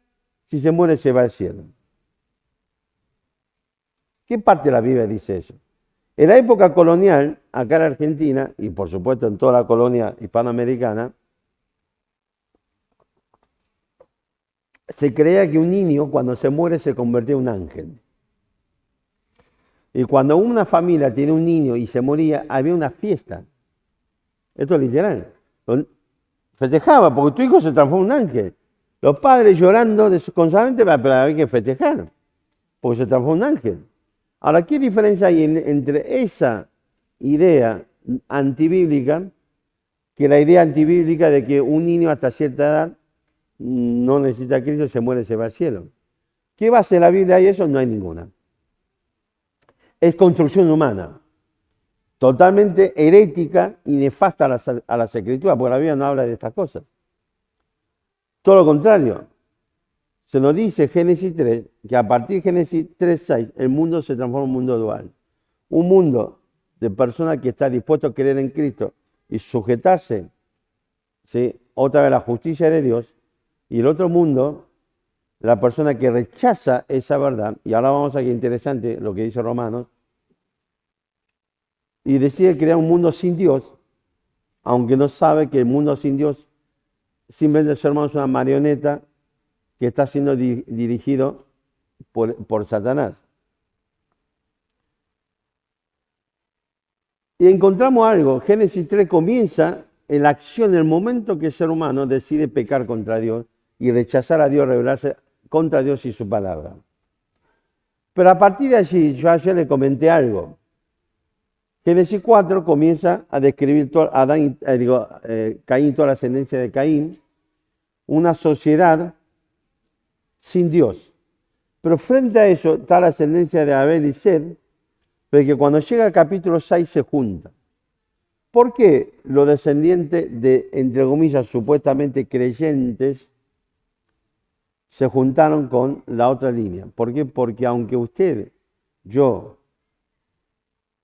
si se muere, se va al cielo. ¿Qué parte de la Biblia dice eso? En la época colonial, acá en Argentina, y por supuesto en toda la colonia hispanoamericana, se creía que un niño cuando se muere se convertía en un ángel. Y cuando una familia tiene un niño y se moría, había una fiesta. Esto es literal. Festejaba porque tu hijo se transformó en un ángel. Los padres llorando desconsoladamente, pero había que festejar, porque se transformó en un ángel. Ahora, ¿qué diferencia hay entre esa idea antibíblica, que la idea antibíblica de que un niño hasta cierta edad no necesita a Cristo, se muere, se va al cielo? ¿Qué base de la Biblia hay eso? No hay ninguna. Es construcción humana, totalmente herética y nefasta a las Escrituras, porque la Biblia no habla de estas cosas. Todo lo contrario. Se nos dice Génesis 3, que a partir de Génesis 3:6, el mundo se transforma en un mundo dual. Un mundo de personas que está dispuesto a creer en Cristo y sujetarse, ¿sí?, otra vez a la justicia de Dios, y el otro mundo la persona que rechaza esa verdad, y ahora vamos a que interesante lo que dice Romanos, y decide crear un mundo sin Dios, aunque no sabe que el mundo sin Dios simplemente es, hermanos, una marioneta que está siendo dirigido por Satanás. Y encontramos algo, Génesis 3 comienza en la acción, en el momento que el ser humano decide pecar contra Dios y rechazar a Dios, rebelarse contra Dios y su palabra. Pero a partir de allí, yo ayer le comenté algo. Génesis 4 comienza a describir Caín, toda la ascendencia de Caín, una sociedad sin Dios. Pero frente a eso está la ascendencia de Abel y Sed, porque cuando llega al capítulo 6 se juntan. ¿Por qué los descendientes de, entre comillas, supuestamente creyentes, se juntaron con la otra línea? ¿Por qué? Porque aunque usted, yo,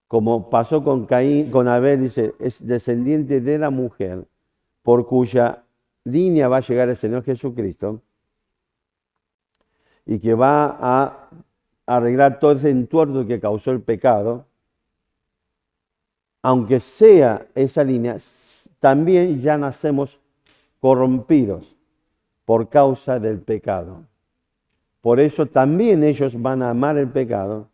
como pasó con Caín, con Abel, dice, es descendiente de la mujer, por cuya línea va a llegar el Señor Jesucristo, y que va a arreglar todo ese entuerto que causó el pecado, aunque sea esa línea, también ya nacemos corrompidos por causa del pecado. Por eso también ellos van a amar el pecado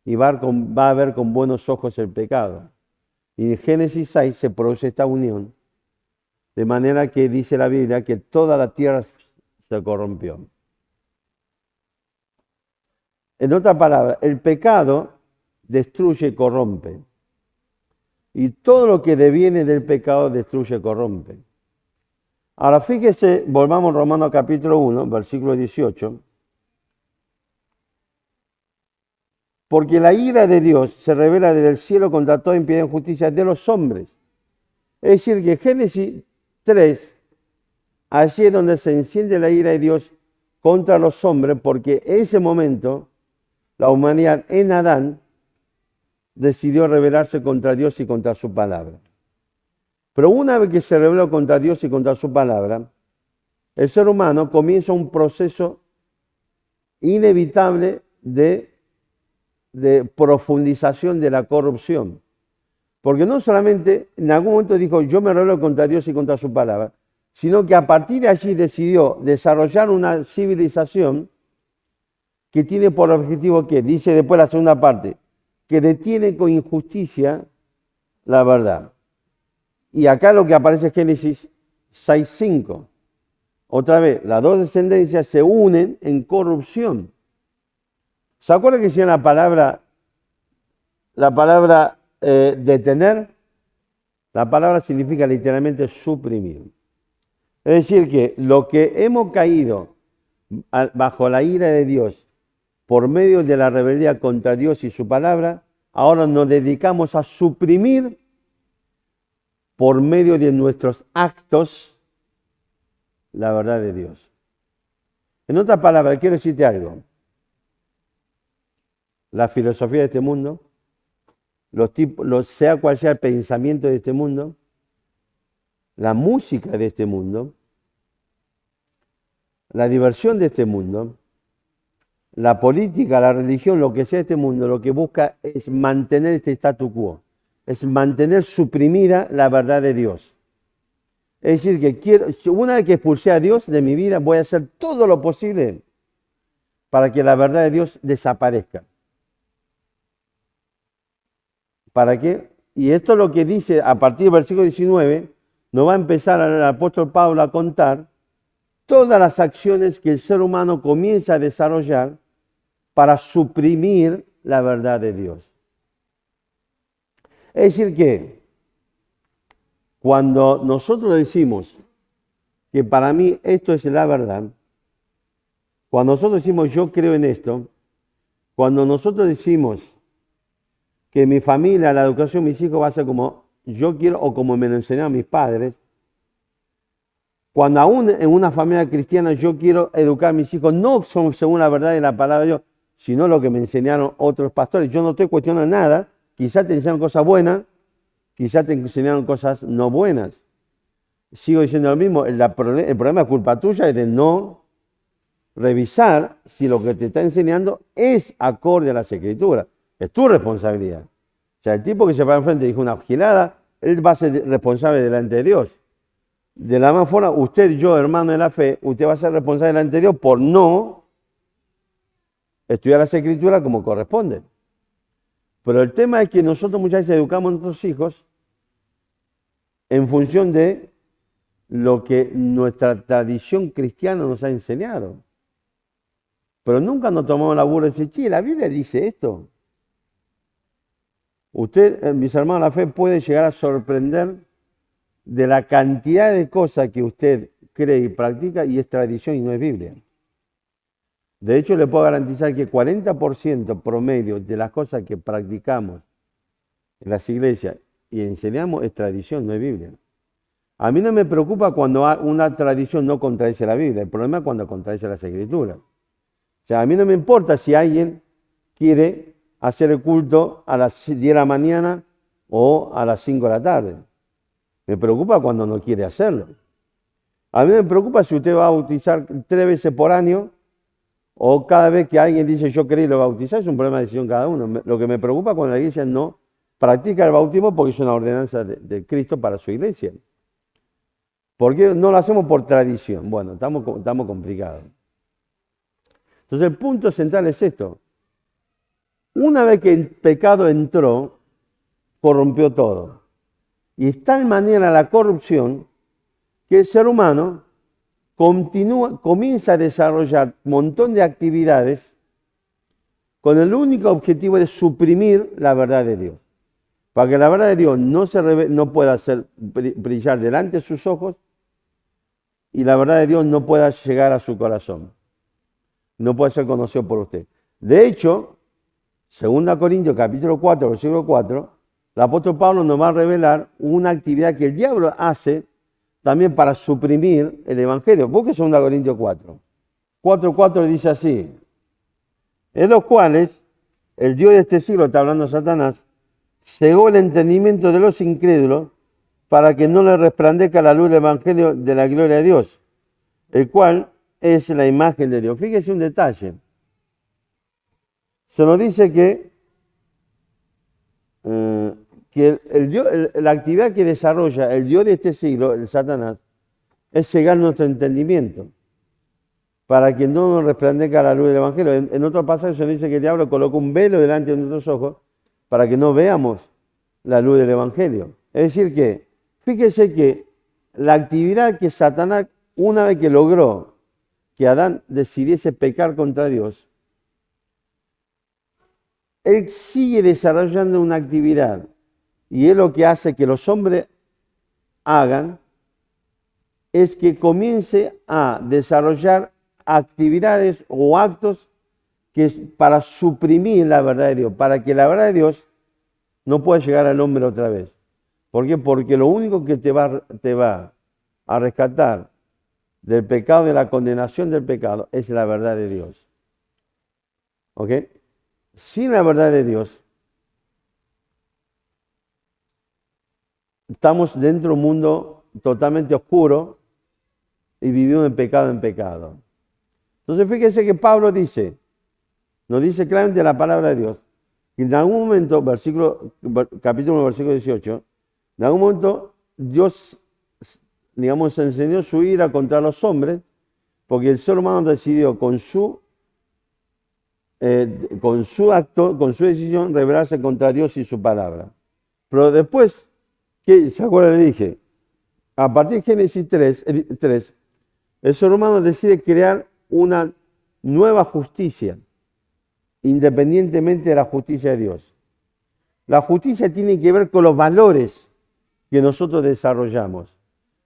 y va a ver con buenos ojos el pecado. Y en Génesis 6 se produce esta unión, de manera que dice la Biblia que toda la tierra se corrompió. En otras palabras, el pecado destruye y corrompe. Y todo lo que deviene del pecado destruye y corrompe. Ahora fíjese, volvamos a Romanos capítulo 1, versículo 18. Porque la ira de Dios se revela desde el cielo contra toda impiedad e injusticia de los hombres. Es decir, que Génesis 3, allí es donde se enciende la ira de Dios contra los hombres, porque en ese momento la humanidad en Adán decidió rebelarse contra Dios y contra su palabra. Pero una vez que se rebeló contra Dios y contra su palabra, el ser humano comienza un proceso inevitable de profundización de la corrupción. Porque no solamente en algún momento dijo, yo me rebelo contra Dios y contra su palabra, sino que a partir de allí decidió desarrollar una civilización que tiene por objetivo, que dice después la segunda parte, que detiene con injusticia la verdad. Y acá lo que aparece es Génesis 6:5. Otra vez, las dos descendencias se unen en corrupción. ¿Se acuerdan que decía la palabra detener? La palabra significa literalmente suprimir. Es decir, que lo que hemos caído bajo la ira de Dios por medio de la rebeldía contra Dios y su palabra, ahora nos dedicamos a suprimir por medio de nuestros actos la verdad de Dios. En otras palabras, quiero decirte algo. La filosofía de este mundo, sea cual sea el pensamiento de este mundo, la música de este mundo, la diversión de este mundo, la política, la religión, lo que sea de este mundo, lo que busca es mantener este statu quo, es mantener suprimida la verdad de Dios. Es decir, que una vez que expulsé a Dios de mi vida, voy a hacer todo lo posible para que la verdad de Dios desaparezca. ¿Para qué? Y esto es lo que dice a partir del versículo 19, nos va a empezar el apóstol Pablo a contar todas las acciones que el ser humano comienza a desarrollar para suprimir la verdad de Dios. Es decir que cuando nosotros decimos que para mí esto es la verdad, cuando nosotros decimos yo creo en esto, cuando nosotros decimos que mi familia, la educación de mis hijos va a ser como yo quiero o como me lo enseñaron mis padres, cuando aún en una familia cristiana yo quiero educar a mis hijos, no según la verdad de la palabra de Dios, sino lo que me enseñaron otros pastores. Yo no estoy cuestionando nada, quizás te enseñaron cosas buenas, quizás te enseñaron cosas no buenas. Sigo diciendo lo mismo, el problema es culpa tuya, es de no revisar si lo que te está enseñando es acorde a las Escrituras. Es tu responsabilidad. O sea, el tipo que se para enfrente y dijo una gilada, él va a ser responsable delante de Dios. De la misma forma, usted y yo, hermano de la fe, usted va a ser responsable delante de Dios por no estudiar las Escrituras como corresponde. Pero el tema es que nosotros muchas veces educamos a nuestros hijos en función de lo que nuestra tradición cristiana nos ha enseñado. Pero nunca nos tomamos la burla de decir, che, la Biblia dice esto. Usted, mis hermanos de la fe, puede llegar a sorprender de la cantidad de cosas que usted cree y practica y es tradición y no es Biblia. De hecho, le puedo garantizar que 40% promedio de las cosas que practicamos en las iglesias y enseñamos es tradición, no es Biblia. A mí no me preocupa cuando una tradición no contradice la Biblia, el problema es cuando contradice las Escrituras. O sea, a mí no me importa si alguien quiere hacer el culto a las 10 de la mañana o a las 5 de la tarde. Me preocupa cuando no quiere hacerlo. A mí me preocupa si usted va a bautizar 3 veces por año o cada vez que alguien dice yo quería y lo bautizar, es un problema de decisión cada uno. Lo que me preocupa cuando la iglesia no practica el bautismo porque es una ordenanza de Cristo para su iglesia. ¿Por qué no lo hacemos por tradición? Bueno, estamos complicados. Entonces el punto central es esto. Una vez que el pecado entró, corrompió todo. Y es tal manera la corrupción que el ser humano comienza a desarrollar un montón de actividades con el único objetivo de suprimir la verdad de Dios. Para que la verdad de Dios no pueda brillar delante de sus ojos y la verdad de Dios no pueda llegar a su corazón. No puede ser conocido por usted. De hecho, 2 Corintios capítulo 4, versículo 4, el apóstol Pablo nos va a revelar una actividad que el diablo hace también para suprimir el Evangelio. Busque 2 Corintios 4. 4:4 dice así, en los cuales el Dios de este siglo, está hablando Satanás, cegó el entendimiento de los incrédulos para que no les resplandezca la luz del Evangelio de la gloria de Dios, el cual es la imagen de Dios. Fíjese un detalle. Se nos dice que la actividad que desarrolla el Dios de este siglo, el Satanás, es cegar nuestro entendimiento para que no nos resplandezca la luz del Evangelio. En otro pasaje se dice que el diablo colocó un velo delante de nuestros ojos para que no veamos la luz del Evangelio. Es decir que, fíjese que la actividad que Satanás, una vez que logró que Adán decidiese pecar contra Dios, él sigue desarrollando una actividad y es lo que hace que los hombres hagan, es que comience a desarrollar actividades o actos que es para suprimir la verdad de Dios, para que la verdad de Dios no pueda llegar al hombre otra vez. ¿Por qué? Porque lo único que te va a rescatar del pecado, de la condenación del pecado, es la verdad de Dios. ¿Ok? Sin la verdad de Dios, estamos dentro de un mundo totalmente oscuro y vivimos de pecado en pecado. Entonces fíjese que Pablo nos dice claramente la palabra de Dios, que en algún momento, capítulo 1, versículo 18, en algún momento Dios, digamos, encendió su ira contra los hombres, porque el ser humano decidió con su acto, con su decisión, rebelarse contra Dios y su palabra. Pero después, ¿se acuerdan? Le dije, a partir de Génesis 3, el ser humano decide crear una nueva justicia, independientemente de la justicia de Dios. La justicia tiene que ver con los valores que nosotros desarrollamos.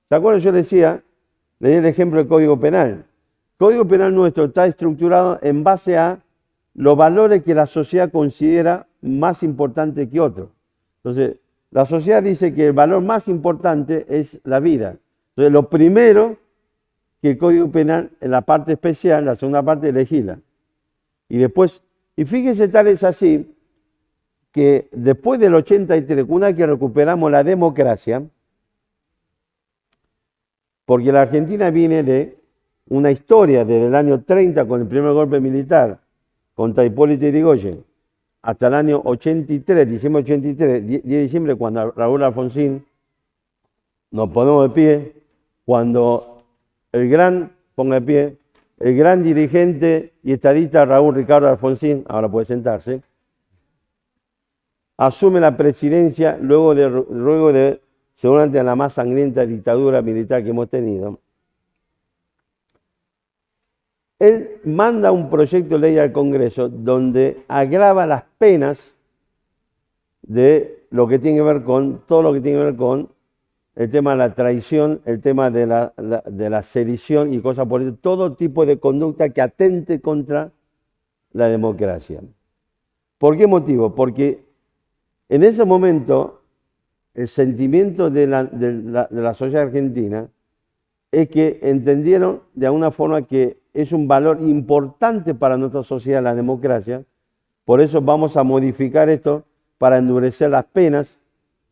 ¿Se acuerdan? Yo le di el ejemplo del Código Penal. El Código Penal nuestro está estructurado en base a los valores que la sociedad considera más importantes que otros. Entonces, la sociedad dice que el valor más importante es la vida. Entonces, lo primero que el Código Penal, en la parte especial, la segunda parte, legisla. Y después, y fíjese, tal es así, que después del 83, una vez que recuperamos la democracia, porque la Argentina viene de una historia desde el año 30 con el primer golpe militar contra Hipólito Yrigoyen hasta el año 83, diciembre 83, 10 de diciembre, cuando Raúl Alfonsín nos ponemos de pie, cuando ponga de pie, el gran dirigente y estadista Raúl Ricardo Alfonsín, ahora puede sentarse, asume la presidencia luego de seguramente la más sangrienta dictadura militar que hemos tenido. Él manda un proyecto de ley al Congreso donde agrava las penas de lo que tiene que ver con, todo lo que tiene que ver con el tema de la traición, el tema de la sedición y cosas por eso, todo tipo de conducta que atente contra la democracia. ¿Por qué motivo? Porque en ese momento el sentimiento de la sociedad argentina es que entendieron de alguna forma que es un valor importante para nuestra sociedad la democracia, por eso vamos a modificar esto para endurecer las penas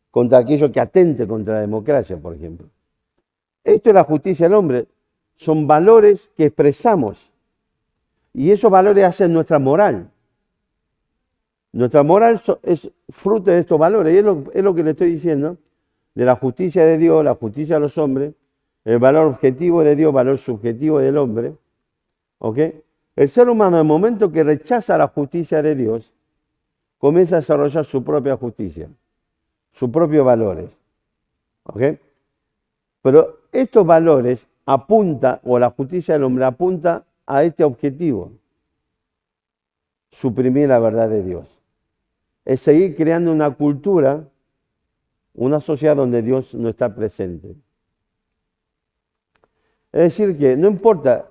contra aquello que atente contra la democracia, por ejemplo. Esto es la justicia del hombre, son valores que expresamos y esos valores hacen nuestra moral. Nuestra moral es fruto de estos valores y es lo que le estoy diciendo de la justicia de Dios, la justicia de los hombres, el valor objetivo de Dios, valor subjetivo del hombre. ¿Ok? El ser humano, en el momento que rechaza la justicia de Dios, comienza a desarrollar su propia justicia, sus propios valores. ¿Ok? Pero estos valores apuntan, o la justicia del hombre apunta a este objetivo: suprimir la verdad de Dios. Es seguir creando una cultura, una sociedad donde Dios no está presente. Es decir, que no importa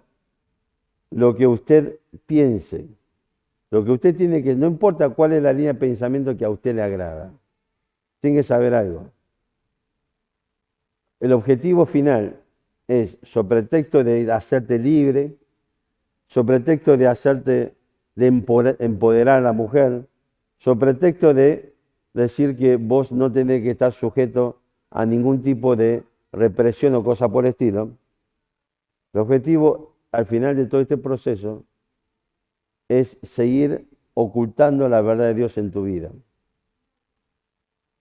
lo que usted piense, lo que usted tiene que, no importa cuál es la línea de pensamiento que a usted le agrada, tiene que saber algo. El objetivo final es, sobre pretexto de hacerte libre, sobre pretexto de hacerte, de empoderar a la mujer, sobre pretexto de decir que vos no tenés que estar sujeto a ningún tipo de represión o cosa por el estilo. El objetivo al final de todo este proceso es seguir ocultando la verdad de Dios en tu vida.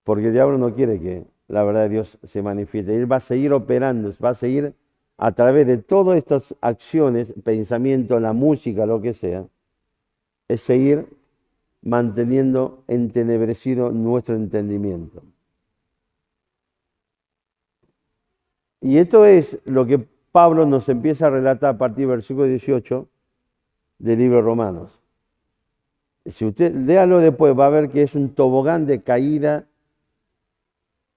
Porque el diablo no quiere que la verdad de Dios se manifieste. Él va a seguir operando, va a seguir a través de todas estas acciones, pensamientos, la música, lo que sea, es seguir manteniendo entenebrecido nuestro entendimiento. Y esto es lo que Pablo nos empieza a relatar a partir del versículo 18 del libro de Romanos. Si usted léalo después, va a ver que es un tobogán de caída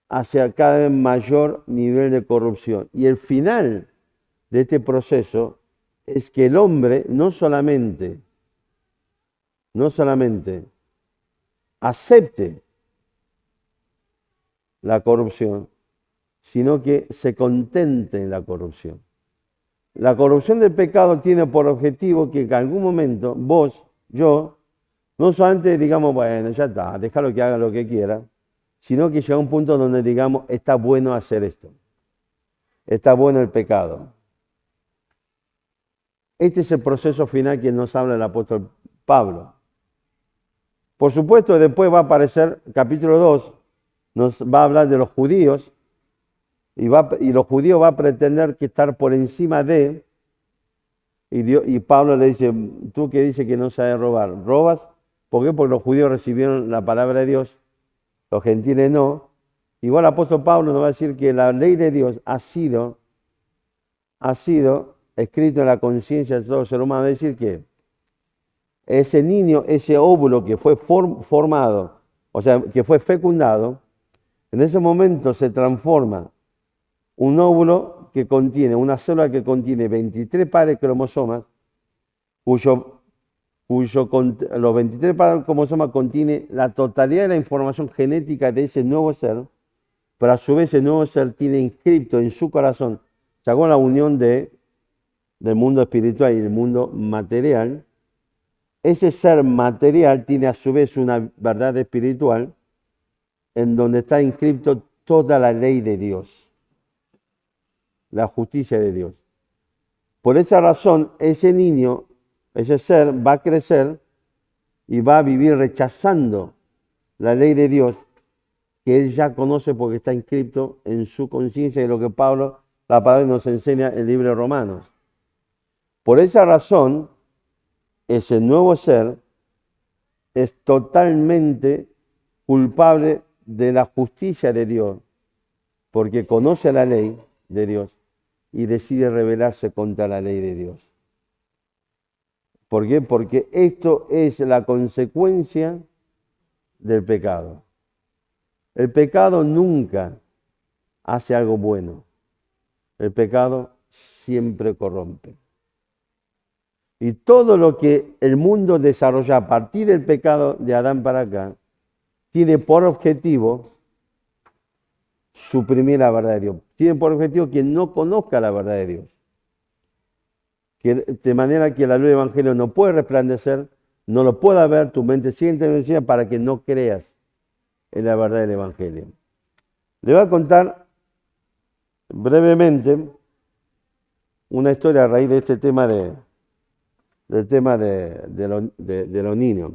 hacia cada vez mayor nivel de corrupción. Y el final de este proceso es que el hombre no solamente acepte la corrupción, sino que se contente en la corrupción. La corrupción del pecado tiene por objetivo que en algún momento vos, yo, no solamente digamos, bueno, ya está, déjalo que haga lo que quiera, sino que llega a un punto donde digamos, está bueno hacer esto, está bueno el pecado. Este es el proceso final que nos habla el apóstol Pablo. Por supuesto, después va a aparecer, capítulo 2, nos va a hablar de los judíos, y los judíos va a pretender que estar por encima de, y Pablo le dice, tú que dices que no sabes robar, ¿robas? ¿Por qué? Porque los judíos recibieron la palabra de Dios, los gentiles no. Igual el apóstol Pablo nos va a decir que la ley de Dios ha sido escrito en la conciencia de todo ser humano, es decir que ese niño, ese óvulo que fue formado, o sea, que fue fecundado, en ese momento se transforma un óvulo que contiene, una célula que contiene 23 pares de cromosomas, los 23 pares de cromosomas contiene la totalidad de la información genética de ese nuevo ser, pero a su vez ese nuevo ser tiene inscrito en su corazón, según la unión del mundo espiritual y el mundo material. Ese ser material tiene a su vez una verdad espiritual en donde está inscrito toda la ley de Dios, la justicia de Dios. Por esa razón, ese niño, ese ser, va a crecer y va a vivir rechazando la ley de Dios, que él ya conoce porque está inscrito en su conciencia, de lo que Pablo, la palabra nos enseña en el libro de Romanos. Por esa razón, ese nuevo ser es totalmente culpable de la justicia de Dios, porque conoce la ley de Dios y decide rebelarse contra la ley de Dios. ¿Por qué? Porque esto es la consecuencia del pecado. El pecado nunca hace algo bueno. El pecado siempre corrompe. Y todo lo que el mundo desarrolla a partir del pecado de Adán para acá, tiene por objetivo suprimir la verdad de Dios. Tiene por objetivo que no conozca la verdad de Dios. De manera que la luz del Evangelio no puede resplandecer, no lo pueda ver, tu mente sigue entendiendo para que no creas en la verdad del Evangelio. Le voy a contar brevemente una historia a raíz de este tema del tema de los niños.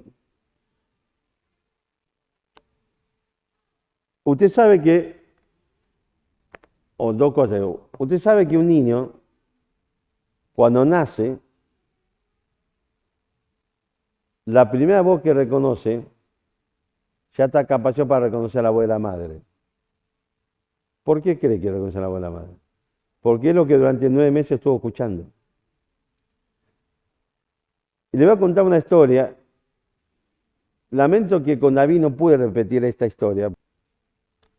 Usted sabe que, o dos cosas, usted sabe que un niño, cuando nace, la primera voz que reconoce, ya está capacitado para reconocer a la voz de la madre. ¿Por qué cree que reconoce a la voz de la madre? Porque es lo que durante 9 meses estuvo escuchando. Y le voy a contar una historia. Lamento que con David no pude repetir esta historia.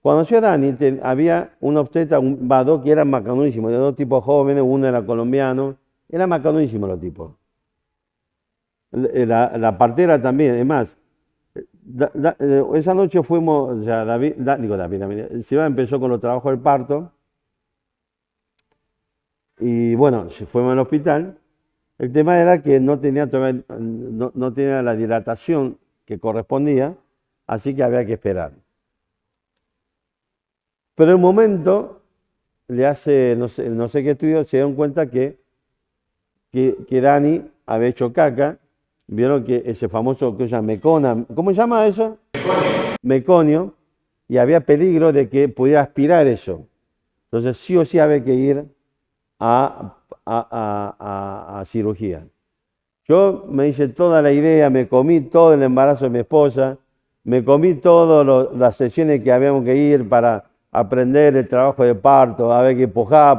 Cuando nació Dani, había un obstetra, un vado, que eran macanuísimos, de dos tipos jóvenes, uno era colombiano, eran macanuísimos los tipos. La partera también, es más, esa noche fuimos, ya David, Silvia empezó con los trabajos del parto, y bueno, fuimos al hospital. El tema era que no tenía la dilatación que correspondía, así que había que esperar. Pero en un momento le hace, no sé qué estudio, se dieron cuenta que Dani había hecho caca. Vieron que ese famoso que se llama mecona, ¿cómo se llama eso? Meconio, y había peligro de que pudiera aspirar eso. Entonces sí o sí había que ir a cirugía. Yo me hice toda la idea, me comí todo el embarazo de mi esposa, me comí todas las sesiones que habíamos que ir para aprender el trabajo de parto, había que pujar.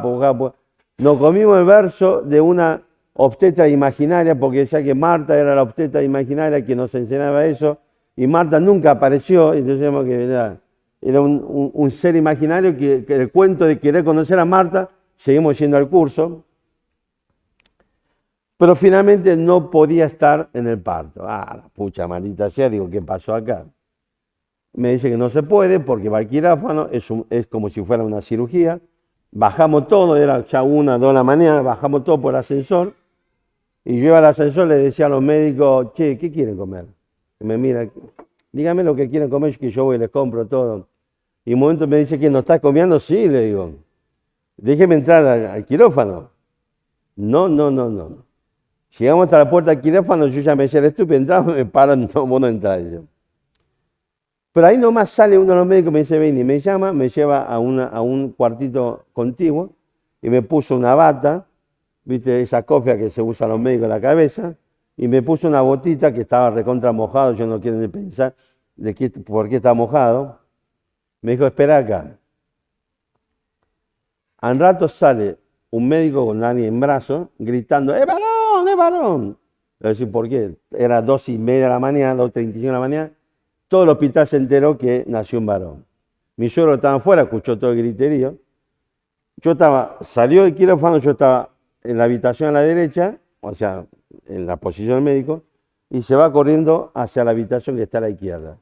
Nos comimos el verso de una obstetra imaginaria, porque decía que Marta era la obstetra imaginaria que nos enseñaba eso, y Marta nunca apareció, entonces decíamos que era un ser imaginario que el cuento de querer conocer a Marta, seguimos yendo al curso, pero finalmente no podía estar en el parto. La pucha maldita sea, digo, ¿qué pasó acá? Me dice que no se puede porque va al quirófano, es como si fuera una cirugía. Bajamos todo, era ya 1, 2 de la mañana, bajamos todo por el ascensor. Y yo iba al ascensor, le decía a los médicos, che, ¿qué quieren comer? Y me mira, dígame lo que quieren comer, que yo voy y les compro todo. Y un momento me dice, ¿que no estás comiendo? Sí, le digo. Déjeme entrar al quirófano. No. Llegamos hasta la puerta del quirófano, yo ya me decía el estúpido, entraba, me paran, no, vos no entrás. Pero ahí nomás sale uno de los médicos, me dice, ven, y me llama, me lleva a un cuartito contiguo, y me puso una bata, viste, esa cofia que se usa a los médicos en la cabeza, y me puso una botita que estaba recontra mojado, yo no quiero ni pensar por qué está mojado. Me dijo, espera acá. Al rato sale un médico con nadie en brazos, gritando, ¡es varón, es varón! Le decía, ¿por qué? Era 2:30 de la mañana, 2:35 de la mañana, todo el hospital se enteró que nació un varón. Mi suegro estaba afuera, escuchó todo el griterío. Salió del quirófano, yo estaba en la habitación a la derecha, o sea, en la posición del médico, y se va corriendo hacia la habitación que está a la izquierda.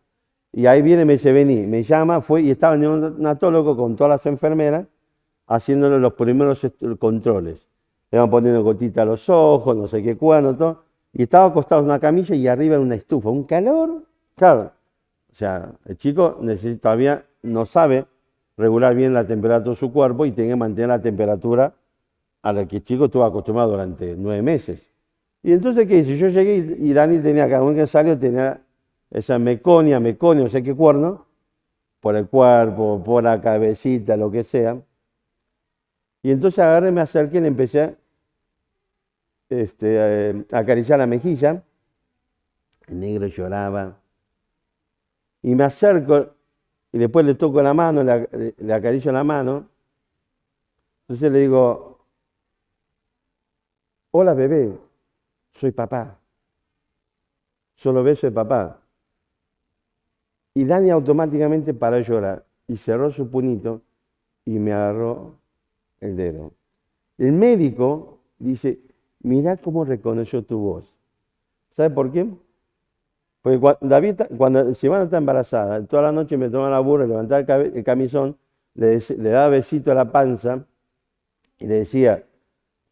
Y ahí viene, me dice, vení, me llama, fue, y estaba el neonatólogo con todas las enfermeras, haciéndole los primeros controles. Le van poniendo gotita a los ojos, no sé qué cuerno, todo. Y estaba acostado en una camilla y arriba en una estufa. Un calor, claro. O sea, el chico todavía no sabe regular bien la temperatura de su cuerpo y tiene que mantener la temperatura a la que el chico estuvo acostumbrado durante 9 meses. Y entonces, ¿qué hice? Yo llegué y Dani tenía, cada vez que salió, tenía esa meconia, no sé qué cuerno, por el cuerpo, por la cabecita, lo que sea. Y entonces agarré, me acerqué y le empecé a acariciar la mejilla. El negro lloraba. Y me acerco y después le toco la mano, le acaricio la mano. Entonces le digo, hola bebé, soy papá. Solo beso de papá. Y Dani automáticamente paró de llorar y cerró su puñito y me agarró el dedo. El médico dice, mirá cómo reconoció tu voz. ¿Sabe por qué? Porque cuando Silvana está embarazada, toda la noche me tomaba la burra, levantaba el camisón, le daba besito a la panza y le decía,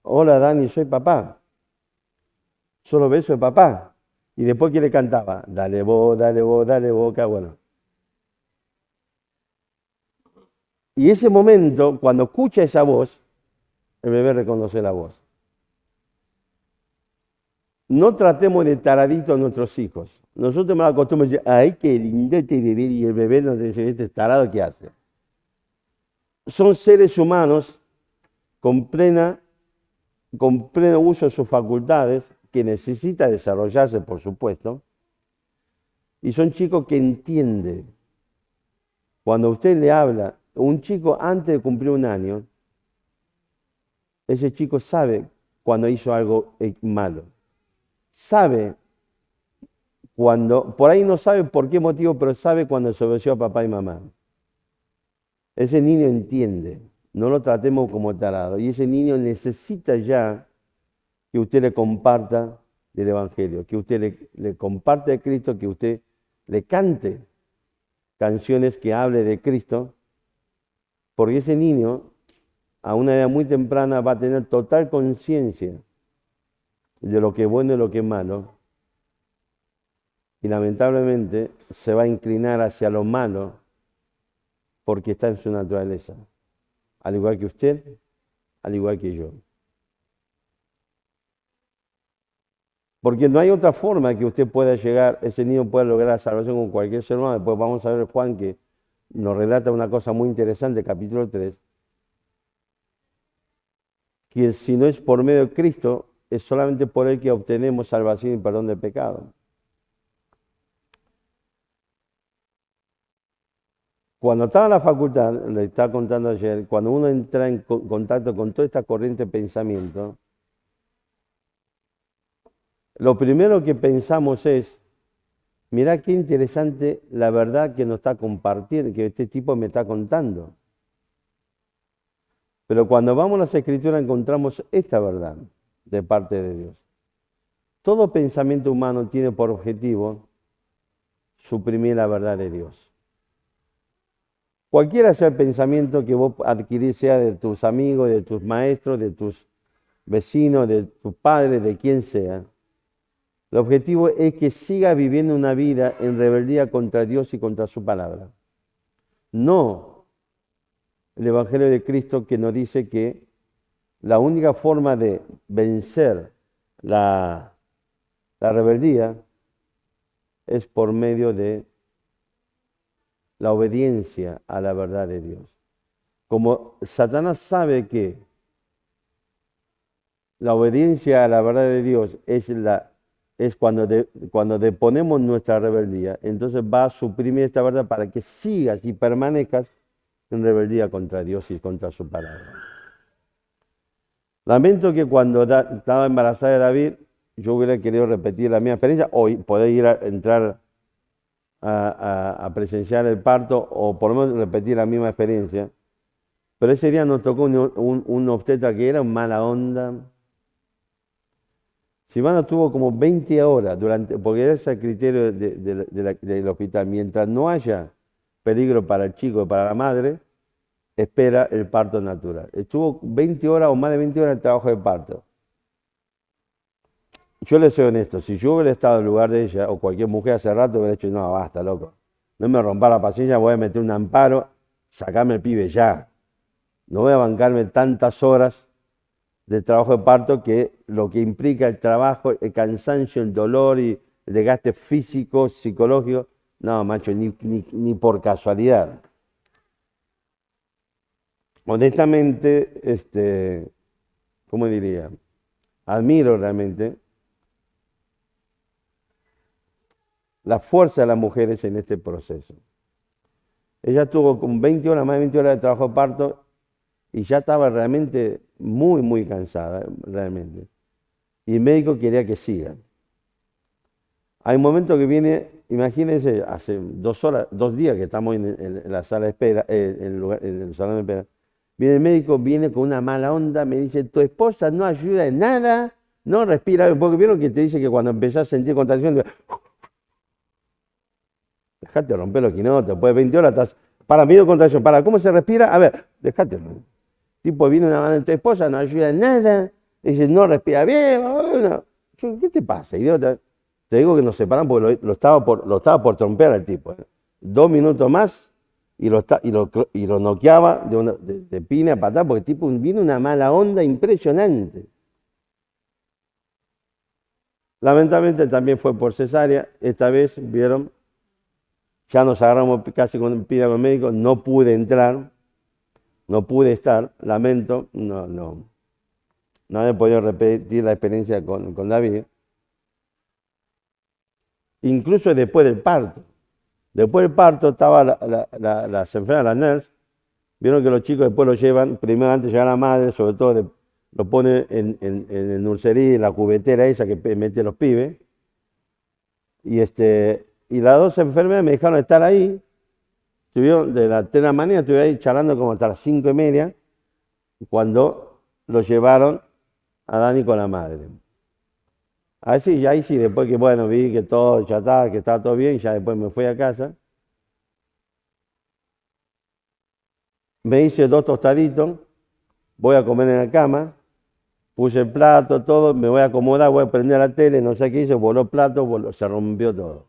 hola Dani, soy papá. Solo beso de papá. Y después que le cantaba, dale vos, dale vos, dale boca, bueno. Y ese momento, cuando escucha esa voz, el bebé reconoce la voz. No tratemos de taradito a nuestros hijos. Nosotros nos acostumbramos a decir, ay, qué lindo este bebé, y el bebé nos dice, este tarado, ¿qué hace? Son seres humanos con pleno uso de sus facultades, que necesita desarrollarse, por supuesto, y son chicos que entienden. Cuando usted le habla, un chico antes de cumplir 1 año, ese chico sabe cuando hizo algo malo. Sabe cuando, por ahí no sabe por qué motivo, pero sabe cuando desobedeció a papá y mamá. Ese niño entiende, no lo tratemos como tarado. Y ese niño necesita ya que usted le comparta del Evangelio, que usted le comparte de Cristo, que usted le cante canciones que hable de Cristo, porque ese niño a una edad muy temprana va a tener total conciencia de lo que es bueno y lo que es malo, y lamentablemente se va a inclinar hacia lo malo porque está en su naturaleza, al igual que usted, al igual que yo. Porque no hay otra forma que usted pueda llegar, ese niño pueda lograr la salvación con cualquier ser humano. Después vamos a ver Juan que nos relata una cosa muy interesante, capítulo 3, que si no es por medio de Cristo, es solamente por Él que obtenemos salvación y perdón de pecado. Cuando estaba en la facultad, le estaba contando ayer, cuando uno entra en contacto con toda esta corriente de pensamiento, lo primero que pensamos es, mirá qué interesante la verdad que nos está compartiendo, que este tipo me está contando. Pero cuando vamos a las Escrituras encontramos esta verdad de parte de Dios. Todo pensamiento humano tiene por objetivo suprimir la verdad de Dios. Cualquiera sea el pensamiento que vos adquirís, sea de tus amigos, de tus maestros, de tus vecinos, de tus padres, de quien sea, el objetivo es que siga viviendo una vida en rebeldía contra Dios y contra su palabra. No el Evangelio de Cristo que nos dice que la única forma de vencer la rebeldía es por medio de la obediencia a la verdad de Dios. Como Satanás sabe que la obediencia a la verdad de Dios es cuando deponemos nuestra rebeldía, entonces va a suprimir esta verdad para que sigas y permanezcas en rebeldía contra Dios y contra su palabra. Lamento que cuando estaba embarazada de David, yo hubiera querido repetir la misma experiencia, o poder entrar a presenciar el parto, o por lo menos repetir la misma experiencia. Pero ese día nos tocó un obstetra que era mala onda. Silvana tuvo como 20 horas, porque ese es el criterio del hospital. Mientras no haya peligro para el chico y para la madre, espera el parto natural. Estuvo 20 horas o más de 20 horas en el trabajo de parto. Yo le soy honesto, si yo hubiera estado en lugar de ella, o cualquier mujer hace rato, hubiera dicho, no, basta, loco. No me rompa la paciencia, voy a meter un amparo, sacarme el pibe ya. No voy a bancarme tantas horas del trabajo de parto, que lo que implica el trabajo, el cansancio, el dolor y el desgaste físico, psicológico, no, macho, ni por casualidad. Honestamente, ¿cómo diría? Admiro realmente la fuerza de las mujeres en este proceso. Ella tuvo con 20 horas, más de 20 horas de trabajo de parto y ya estaba realmente muy cansada, realmente. Y el médico quería que siga. Hay un momento que viene, imagínense, hace 2 horas, 2 días que estamos en la sala de espera, en el salón de espera. Viene el médico, viene con una mala onda, me dice, tu esposa no ayuda en nada, no respira, porque vieron que te dice que cuando empezás a sentir contracción, dejate romper los quinotes, después de 20 horas estás, para, medio contracción, para, ¿cómo se respira? A ver, dejate. Tipo, viene una mano de tu esposa, no ayuda en nada, dice, no respira bien, bueno. ¿Qué te pasa, idiota? Te digo que nos separan porque lo estaba por trompear al tipo. 2 minutos más y lo noqueaba de pine a patada porque el tipo vino una mala onda impresionante. Lamentablemente también fue por cesárea. Esta vez, vieron, ya nos agarramos casi con pida con el médico, no pude entrar, no pude estar, lamento, no he podido repetir la experiencia con David. Incluso después del parto. Después del parto estaba las enfermeras, las nurse, vieron que los chicos después lo llevan, primero antes de llegar a la madre, sobre todo lo pone en el nursería, en la cubetera esa que mete los pibes, y las dos enfermeras me dejaron estar ahí, estuvieron de las 3 de la mañana, estuve ahí charlando como hasta las 5:30, cuando lo llevaron a Dani con la madre. Ahí sí, después que bueno, vi que todo ya estaba, que estaba todo bien, ya después me fui a casa. Me hice 2 tostaditos, voy a comer en la cama, puse el plato, todo, me voy a acomodar, voy a prender la tele, no sé qué hice, voló el plato, se rompió todo.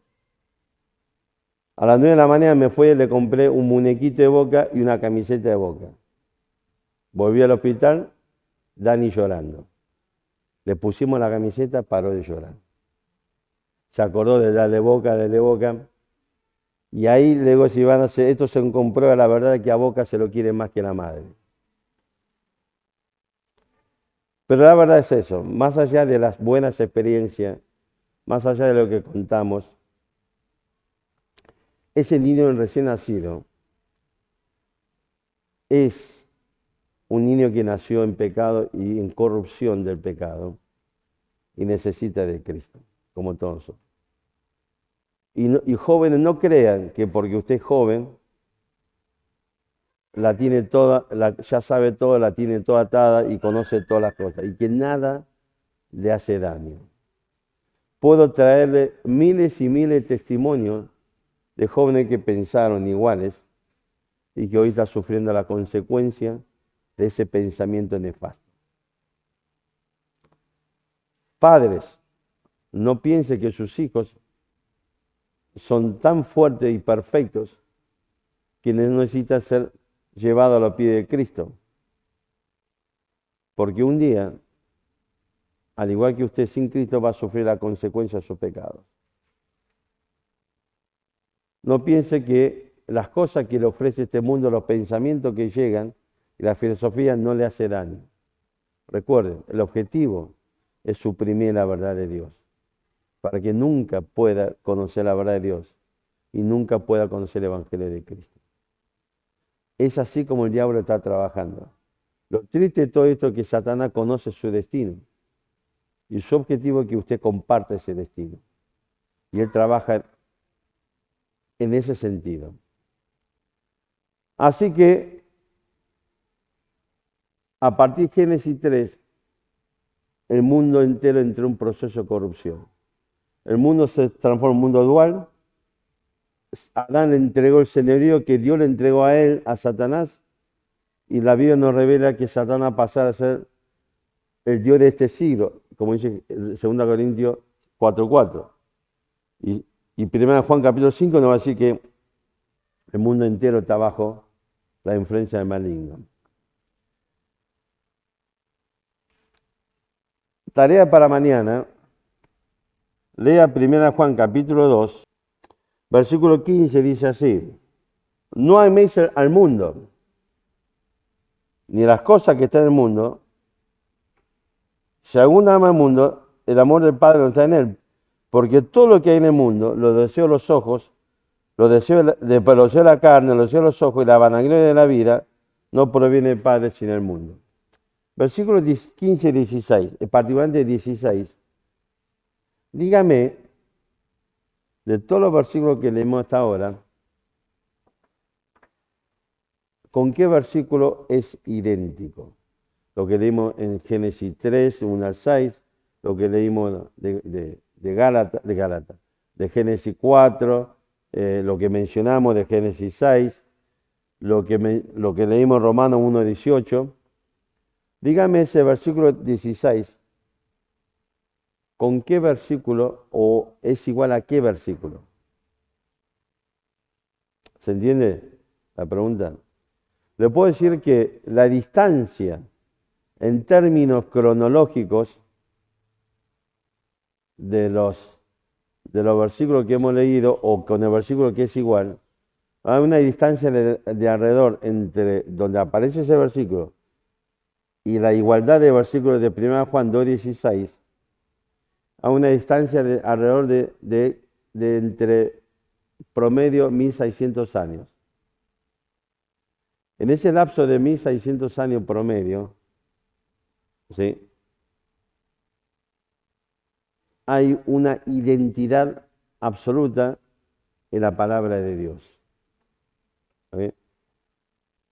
A las 9 de la mañana me fui y le compré un muñequito de Boca y una camiseta de Boca. Volví al hospital, Dani llorando. Le pusimos la camiseta, paró de llorar. Se acordó de darle Boca, y ahí le digo, si van a hacer, esto se comprueba la verdad que a Boca se lo quiere más que la madre. Pero la verdad es eso, más allá de las buenas experiencias, más allá de lo que contamos, ese niño recién nacido es un niño que nació en pecado y en corrupción del pecado y necesita de Cristo, como todos nosotros. Y jóvenes, no crean que porque usted es joven, la tiene toda, ya sabe todo, la tiene toda atada y conoce todas las cosas, y que nada le hace daño. Puedo traerle miles y miles de testimonios de jóvenes que pensaron iguales y que hoy están sufriendo la consecuencia de ese pensamiento nefasto. Padres, no piensen que sus hijos son tan fuertes y perfectos que necesitan ser llevados a los pies de Cristo. Porque un día, al igual que usted sin Cristo, va a sufrir la consecuencia de sus pecados. No piense que las cosas que le ofrece este mundo, los pensamientos que llegan y la filosofía no le hace daño. Recuerden, el objetivo es suprimir la verdad de Dios, para que nunca pueda conocer la verdad de Dios y nunca pueda conocer el Evangelio de Cristo. Es así como el diablo está trabajando. Lo triste de todo esto es que Satanás conoce su destino y su objetivo es que usted comparte ese destino. Y él trabaja en ese sentido. Así que, a partir de Génesis 3, el mundo entero entró en un proceso de corrupción. El mundo se transformó en un mundo dual. Adán le entregó el señorío que Dios le entregó a él, a Satanás, y la Biblia nos revela que Satanás pasará a ser el Dios de este siglo, como dice 2 Corintios 4:4. Y 1 Juan capítulo 5 nos va a decir que el mundo entero está bajo la influencia del maligno. tarea para mañana, lea 1 Juan capítulo 2, versículo 15, dice así: no améis al mundo, ni las cosas que están en el mundo. Si alguno ama al mundo, el amor del Padre no está en él. Porque todo lo que hay en el mundo, los deseos de los ojos, los deseos de la carne, los deseos de los ojos y la vanagloria de la vida, no proviene del Padre sino del mundo. Versículos 15 y 16, particularmente 16. Dígame, de todos los versículos que leemos hasta ahora, ¿con qué versículo es idéntico? Lo que leímos en Génesis 3, 1 al 6, lo que leímos de Gálatas, de Génesis 4, lo que mencionamos de Génesis 6, lo que leímos en Romanos 1, 18. Dígame ese versículo 16, ¿con qué versículo o es igual a qué versículo? ¿Se entiende la pregunta? Le puedo decir que la distancia en términos cronológicos de los versículos que hemos leído o con el versículo que es igual, hay una distancia de alrededor entre donde aparece ese versículo y la igualdad de versículos de 1 Juan 2:16, a una distancia de alrededor de entre promedio 1600 años. En ese lapso de 1600 años promedio, ¿sí?, hay una identidad absoluta en la palabra de Dios. ¿Sí?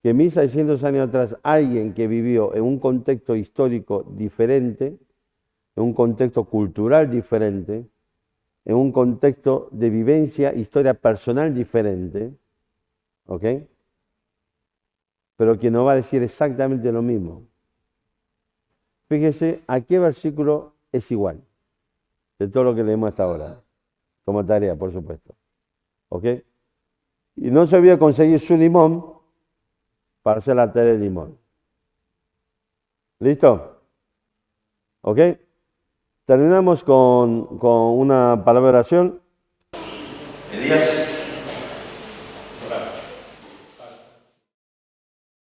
Que 1600 años atrás alguien que vivió en un contexto histórico diferente, en un contexto cultural diferente, en un contexto de vivencia, historia personal diferente, ¿ok?, pero que no va a decir exactamente lo mismo. Fíjese a qué versículo es igual de todo lo que leemos hasta ahora, como tarea, por supuesto. ¿Ok? Y no se olvide conseguir su limón para hacer la tarea de limón. ¿Listo? ¿Ok? Terminamos con una palabra de oración. Elías